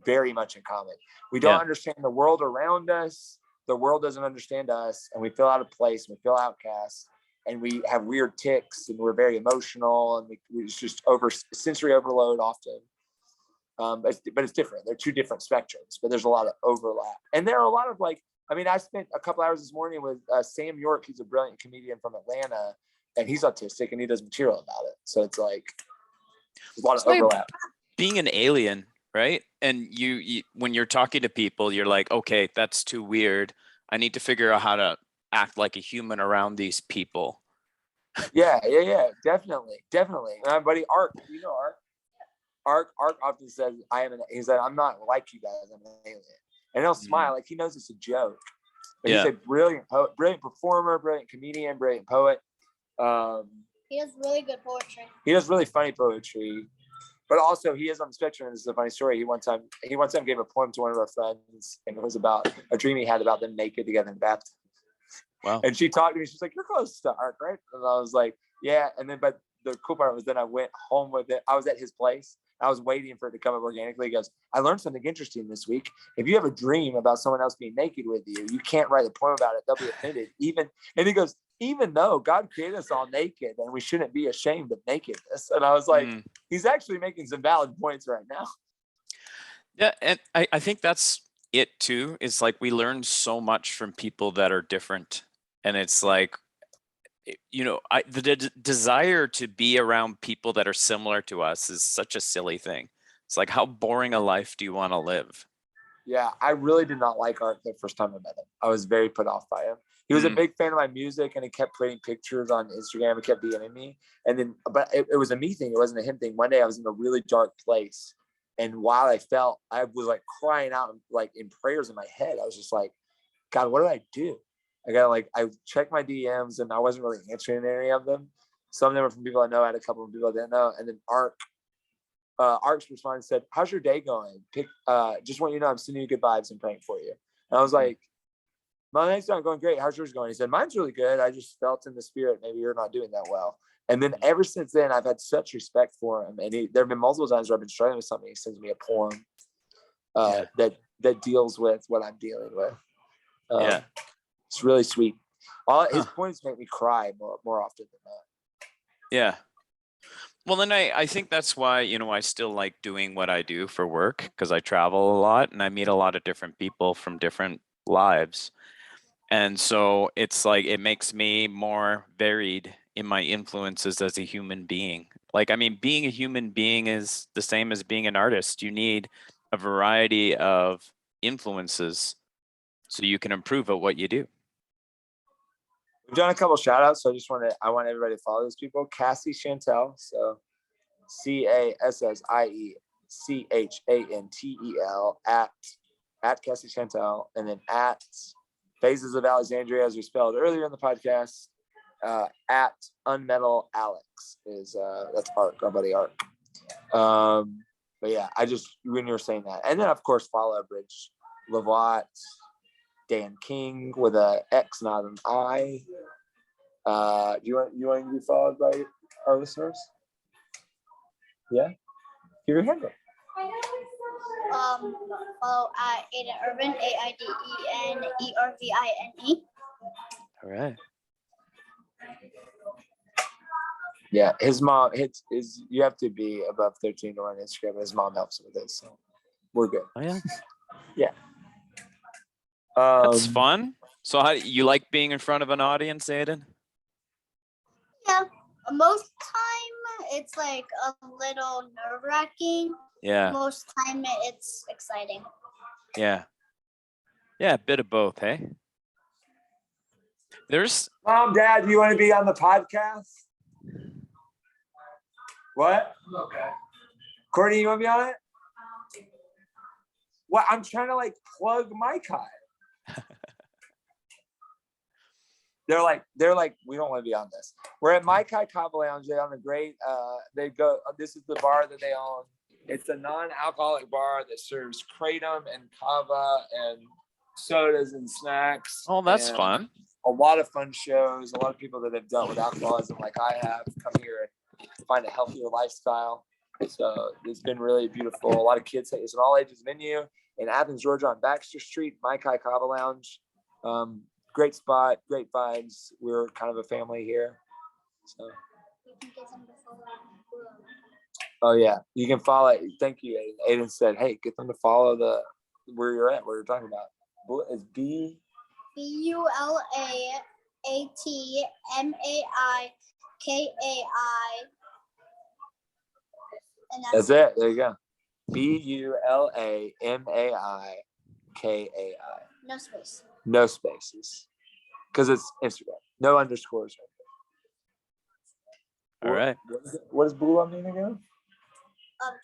[SPEAKER 2] very much in common. We don't understand the world around us. The world doesn't understand us, and we feel out of place. And we feel outcast, and we have weird tics, and we're very emotional, and we just sensory overload often. But it's different. They're two different spectrums, but there's a lot of overlap. And there are a lot of I spent a couple hours this morning with Sam York. He's a brilliant comedian from Atlanta, and he's autistic and he does material about it. So it's like there's a lot of overlap.
[SPEAKER 1] Being an alien, right? And you when you're talking to people, you're like, okay, that's too weird. I need to figure out how to act like a human around these people.
[SPEAKER 2] Yeah, definitely. My buddy Art, you know Art often says, he said, I'm not like you guys, I'm an alien. And he'll smile like he knows it's a joke. But he's a brilliant poet, brilliant performer, brilliant comedian, brilliant poet.
[SPEAKER 3] He does really good poetry.
[SPEAKER 2] He does really funny poetry. But also he is on the spectrum. This is a funny story. He one time gave a poem to one of our friends, and it was about a dream he had about them naked together in the bathtub.
[SPEAKER 1] Wow.
[SPEAKER 2] And she talked to me, she's like, you're close to Art, right? And I was like, yeah. And then but the cool part was then I went home with it. I was at his place. I was waiting for it to come up organically. He goes, I learned something interesting this week. If you have a dream about someone else being naked with you, you can't write a poem about it. They'll be offended. And he goes, even though God created us all naked and we shouldn't be ashamed of nakedness. And I was like, he's actually making some valid points right now.
[SPEAKER 1] Yeah. And I think that's it too. It's like we learn so much from people that are different. And it's like, the desire to be around people that are similar to us is such a silly thing. It's like, how boring a life do you want to live?
[SPEAKER 2] Yeah, I really did not like Art the first time I met him. I was very put off by him. He was a big fan of my music, and he kept putting pictures on Instagram. He kept DMing me. And then, but it was a me thing. It wasn't a him thing. One day I was in a really dark place. And while I was like crying out, like in prayers in my head. I was just like, God, what do I do? I checked my DMs, and I wasn't really answering any of them. Some of them were from people I know. I had a couple of people I didn't know. And then Ark's responded and said, how's your day going? Just want you to know I'm sending you good vibes and praying for you. And I was like, my day's not going great. How's yours going? He said, mine's really good. I just felt in the spirit, maybe you're not doing that well. And then ever since then, I've had such respect for him. And there have been multiple times where I've been struggling with something. He sends me a poem that deals with what I'm dealing with. It's really sweet. His poems make me cry more often than not.
[SPEAKER 1] Yeah. Well, then I think that's why, I still like doing what I do for work, because I travel a lot and I meet a lot of different people from different lives. And so it's like, it makes me more varied in my influences as a human being. Like, I mean, being a human being is the same as being an artist. You need a variety of influences so you can improve at what you do.
[SPEAKER 2] We've done a couple shout outs, so I want everybody to follow those people. Cassie Chantel, so CASSIECHANTEL at Cassie Chantel, and then at Phases of Alexandria, as we spelled earlier in the podcast, at Unmetal Alex is that's Ark, our buddy Ark. But yeah, when you were saying that, and then of course follow Bridge Livwat, Dan King with a X, not an I. You want to be followed by our listeners? Yeah, give your hand up.
[SPEAKER 3] Follow at Aiden Irvine, AIDENERVINE.
[SPEAKER 1] All right.
[SPEAKER 2] Yeah, his mom. You have to be above 13 to run Instagram. His mom helps with it, so we're good.
[SPEAKER 1] Oh yeah.
[SPEAKER 2] Yeah.
[SPEAKER 1] That's fun. So how you like being in front of an audience, Aiden?
[SPEAKER 3] Yeah, most time it's like a little nerve-wracking.
[SPEAKER 1] Yeah.
[SPEAKER 3] Most time it's exciting.
[SPEAKER 1] Yeah. Yeah, a bit of both, hey? There's
[SPEAKER 2] Mom, Dad, do you want to be on the podcast? What? Okay. Courtney, you want to be on it? Well, I'm trying to like plug Maikai. They're like, we don't want to be on this. We're at Maikai Kava Lounge. They're on a great, this is the bar that they own. It's a non-alcoholic bar that serves kratom and kava and sodas and snacks.
[SPEAKER 1] Oh, that's fun.
[SPEAKER 2] A lot of fun shows. A lot of people that have dealt with alcoholism like I have come here and find a healthier lifestyle. So it's been really beautiful. A lot of kids. It's an all-ages venue in Athens, Georgia on Baxter Street, Maikai Kava Lounge. Great spot, great vibes. We're kind of a family here. So. Oh yeah, you can follow. Thank you, Aiden. Aiden said, "Hey, get them to follow where you're at. Where you're talking about." Is
[SPEAKER 3] BULAATMAIKAI.
[SPEAKER 2] That's it. There you go. BULAMAIKAI.
[SPEAKER 3] No space.
[SPEAKER 2] No spaces, because it's Instagram. No underscores.
[SPEAKER 1] All right.
[SPEAKER 2] What does Bulaa mean again?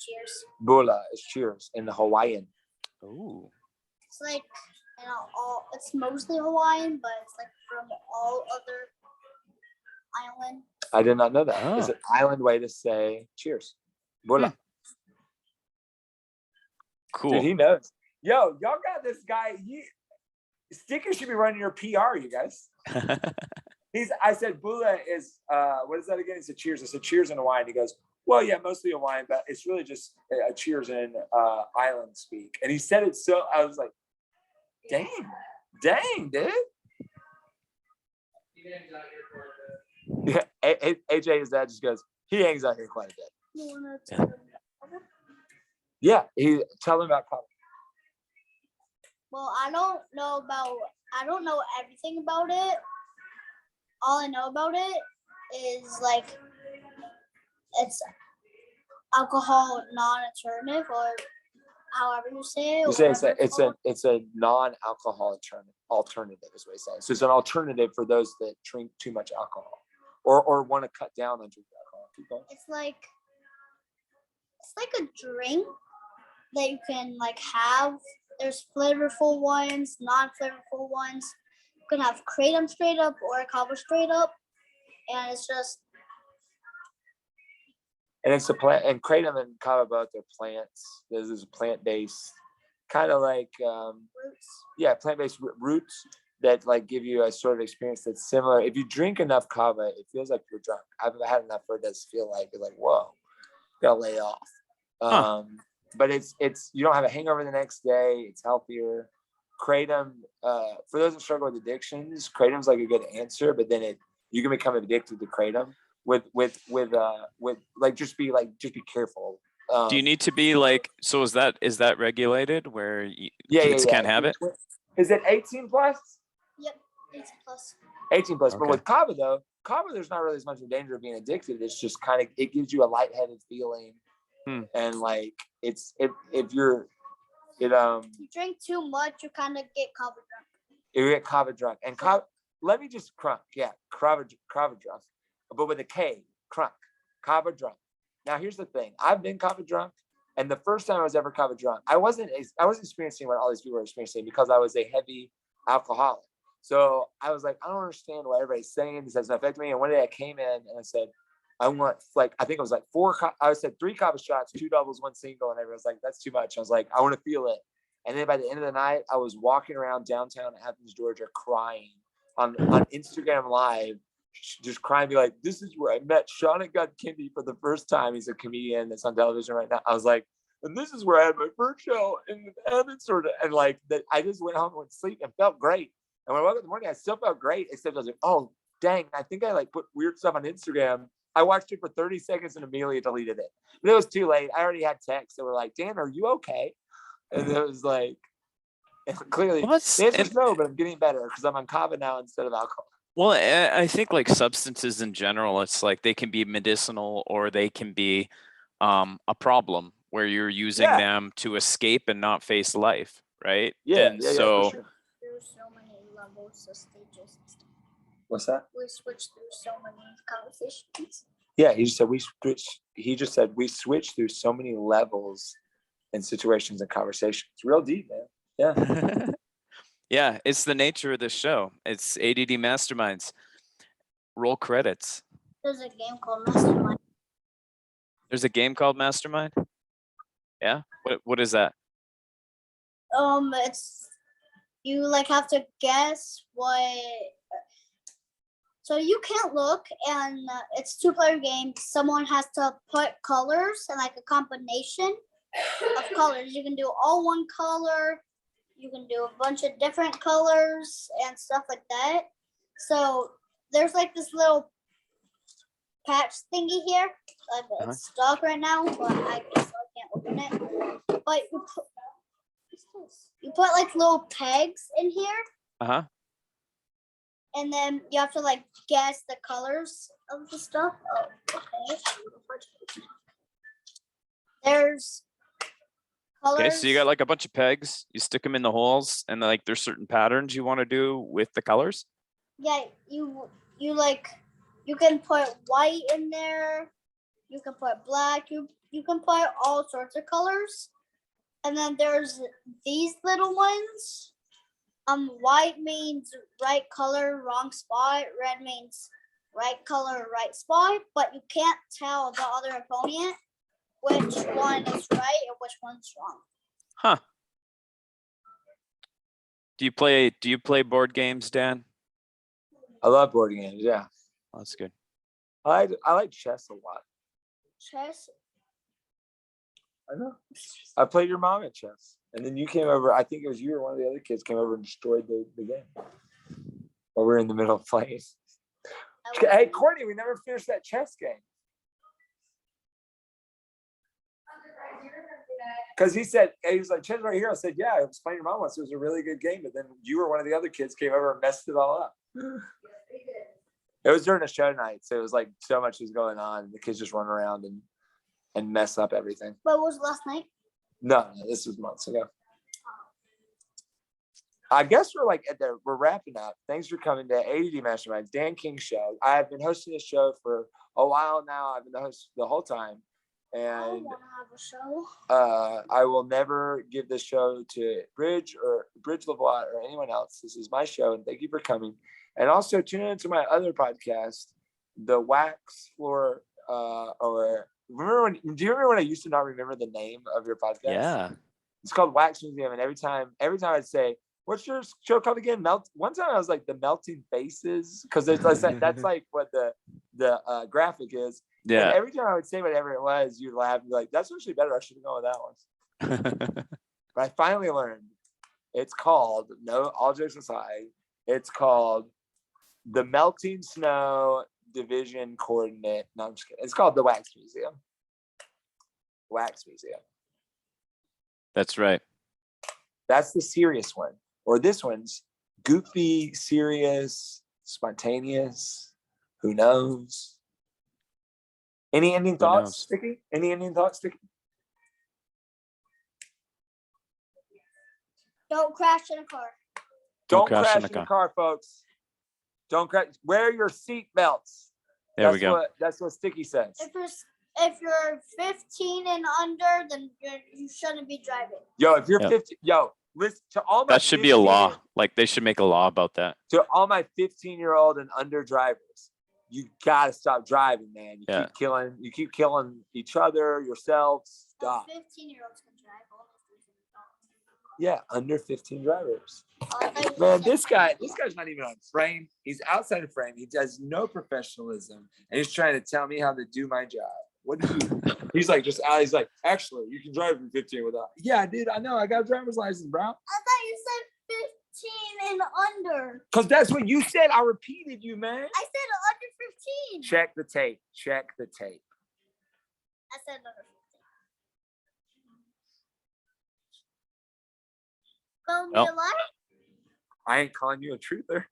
[SPEAKER 3] Cheers.
[SPEAKER 2] Bulaa is cheers in the Hawaiian.
[SPEAKER 1] Ooh.
[SPEAKER 3] It's like, it's mostly Hawaiian, but it's like from all other islands.
[SPEAKER 2] I did not know that. Oh. It's an island way to say cheers. Bulaa.
[SPEAKER 1] Cool.
[SPEAKER 2] Dude, he knows. Yo, y'all got this guy. Sticker should be running your PR, you guys. I said Bulaa is what is that again? He said cheers. I said cheers in Hawaiian. He goes, well, yeah, mostly Hawaiian, but it's really just a cheers in island speak. And he said it so I was like, dang, dude. Yeah, AJ, his dad just goes, he hangs out here quite a bit. Yeah, tell him about coffee.
[SPEAKER 3] Well, I don't know everything about it, all I know about it is like it's alcohol non-alternative, or however you say it.
[SPEAKER 2] You say it's a non-alcohol alternative is what you say. So it's an alternative for those that drink too much alcohol or want to cut down on drinking alcohol. Keep going.
[SPEAKER 3] It's like a drink that you can like have. There's flavorful ones, non-flavorful ones. You can have kratom straight up or kava straight up, and it's just.
[SPEAKER 2] And it's a plant, and kratom and kava both are plants. This is plant-based, kind of like
[SPEAKER 3] Roots.
[SPEAKER 2] Yeah, plant-based roots that like give you a sort of experience that's similar. If you drink enough kava, it feels like you're drunk. I've had enough where it does feel like you're like, whoa, gotta lay off. But it's you don't have a hangover the next day. It's healthier. Kratom, for those that struggle with addictions, kratom's like a good answer. But then you can become addicted to kratom with like just be careful.
[SPEAKER 1] Do you need to be like? So is that regulated where kids can't have it?
[SPEAKER 2] Is it 18 plus?
[SPEAKER 3] Yep, 18 plus.
[SPEAKER 2] 18 plus.
[SPEAKER 1] Okay.
[SPEAKER 2] But with kava though, there's not really as much of a danger of being addicted. It's just kind of it gives you a lightheaded feeling. And like if you
[SPEAKER 3] drink too much, you kind of get kava drunk.
[SPEAKER 2] You get kava drunk. And kava, let me just crunk. Yeah, kava drunk. But with a K, crunk. Kava drunk. Now here's the thing. I've been kava drunk, and the first time I was ever kava drunk, I wasn't experiencing what all these people are experiencing because I was a heavy alcoholic. So I was like, I don't understand what everybody's saying. This doesn't affect me. And one day I came in and I said, I want I think it was like I said 3 kava shots, 2 doubles, 1 single. And everyone was like, that's too much. I was like, I want to feel it. And then by the end of the night, I was walking around downtown Athens, Georgia, crying on Instagram Live, just crying, be like, this is where I met Shauna Godkindi for the first time. He's a comedian that's on television right now. I was like, and this is where I had my first show in Athens, and like that. I just went home and went to sleep and felt great. And when I woke up in the morning, I still felt great, except I was like, oh, dang, I think I like put weird stuff on Instagram. I watched it for 30 seconds and immediately deleted it. But it was too late. I already had texts that were like, Dan, are you okay? And it was like, clearly, the answer is no, but I'm getting better because I'm on kava now instead of alcohol.
[SPEAKER 1] Well, I think like substances in general, it's like they can be medicinal or they can be a problem where you're using them to escape and not face life, right?
[SPEAKER 2] Yeah,
[SPEAKER 1] so
[SPEAKER 3] for sure. There's so many levels of stages.
[SPEAKER 2] What's that?
[SPEAKER 3] We switched through so many conversations.
[SPEAKER 2] Yeah, he just said we switched through so many levels and situations and conversations. It's real deep, man. Yeah.
[SPEAKER 1] Yeah, it's the nature of the show. It's ADD Masterminds. Roll credits.
[SPEAKER 3] There's a game called Mastermind.
[SPEAKER 1] There's a game called Mastermind? Yeah? What is that?
[SPEAKER 3] It's you like have to guess what. So you can't look, and it's 2-player game. Someone has to put colors and like a combination of colors. You can do all one color. You can do a bunch of different colors and stuff like that. So there's like this little patch thingy here. It's stuck right now, but I guess I can't open it. But you put like little pegs in here. And then you have to like guess the colors of the stuff. Oh, okay. There's colors.
[SPEAKER 1] Okay, so you got like a bunch of pegs. You stick them in the holes, and like there's certain patterns you want to do with the colors.
[SPEAKER 3] Yeah, you can put white in there. You can put black. You can put all sorts of colors. And then there's these little ones. White means right color, wrong spot. Red means right color, right spot. But you can't tell the other opponent which one is right and which one's wrong.
[SPEAKER 1] Huh. Do you play board games, Dan?
[SPEAKER 2] I love board games. Yeah.
[SPEAKER 1] Oh, that's good.
[SPEAKER 2] I like chess a lot.
[SPEAKER 3] Chess.
[SPEAKER 2] I know. I played your mom at chess. And then you came over, I think it was you or one of the other kids came over and destroyed the game. While we were in the middle of playing. Hey, Courtney, we never finished that chess game. Because he was like, chess right here. I said, yeah, I was playing your mom once. It was a really good game. But then you or one of the other kids came over and messed it all up. It was during a show night, so it was like so much was going on. The kids just run around and mess up everything.
[SPEAKER 3] But was last night?
[SPEAKER 2] No, this was months ago. I guess we're wrapping up. Thanks for coming to ADD Mastermind, Dan King Show. I have been hosting this show for a while now. I've been the host the whole time. And
[SPEAKER 3] I don't want to have a show.
[SPEAKER 2] I will never give this show to Bridge Livwat or anyone else. This is my show, and thank you for coming. And also tune into my other podcast, the Wax Floor. Do you remember when I used to not remember the name of your podcast?
[SPEAKER 1] Yeah.
[SPEAKER 2] It's called Wax Museum, and every time I'd say, "What's your show called again?" One time I was like, "The Melting Faces," because that's like what the graphic is.
[SPEAKER 1] Yeah.
[SPEAKER 2] And every time I would say whatever it was, you'd laugh and be like, "That's actually better. I should have gone with that one." But I finally learned. It's called, all jokes aside, it's called the Melting Snow Division Coordinate. No, I'm just kidding. It's called the Wax Museum. Wax Museum.
[SPEAKER 1] That's right.
[SPEAKER 2] That's the serious one. Or this one's goofy, serious, spontaneous. Who knows? Any ending thoughts, Sticky? Any ending thoughts, Sticky?
[SPEAKER 3] Don't crash in a car.
[SPEAKER 2] Don't crash in a car, folks. Don't crash. Wear your seat belts.
[SPEAKER 1] There we go.
[SPEAKER 2] That's what Sticky says.
[SPEAKER 3] If you're 15 and under, then you shouldn't be driving.
[SPEAKER 2] Yo, if you're 15, listen to all my.
[SPEAKER 1] That should be a law. Like they should make a law about that.
[SPEAKER 2] To all my 15-year-old and under drivers, you gotta stop driving, man. You keep killing each other, yourselves. Stop.
[SPEAKER 3] 15-year-olds can drive.
[SPEAKER 2] Yeah, under 15 drivers. Man, this guy's not even on frame. He's outside of frame. He does no professionalism, and he's trying to tell me how to do my job. What do you? He's like, he's like, actually, you can drive from 15 without. Yeah, dude, I know. I got a driver's license, bro.
[SPEAKER 3] I thought you said 15 and under.
[SPEAKER 2] Because that's what you said. I repeated you, man.
[SPEAKER 3] I said under 15.
[SPEAKER 2] Check the tape. Check the tape.
[SPEAKER 3] I said under 15. Call me a liar?
[SPEAKER 2] I ain't calling you a truther.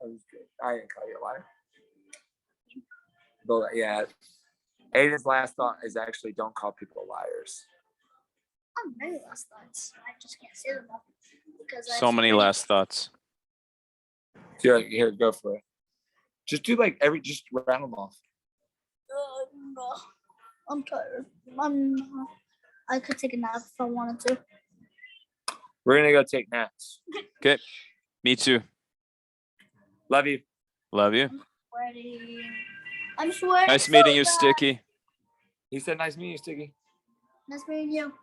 [SPEAKER 2] That was good. I ain't calling you a liar. But yeah, Aiden's last thought is actually don't call people liars.
[SPEAKER 3] I'm many last thoughts. I just can't say them all because
[SPEAKER 1] so many last thoughts.
[SPEAKER 2] Here, go for it. Just do just round them off.
[SPEAKER 3] No. I'm tired. I could take a nap if I wanted to.
[SPEAKER 2] We're gonna go take naps.
[SPEAKER 1] Okay. Me too.
[SPEAKER 2] Love you.
[SPEAKER 1] Love you.
[SPEAKER 3] I'm sweating.
[SPEAKER 1] Nice meeting you, Sticky.
[SPEAKER 2] He said nice meeting you, Sticky.
[SPEAKER 3] Nice meeting you.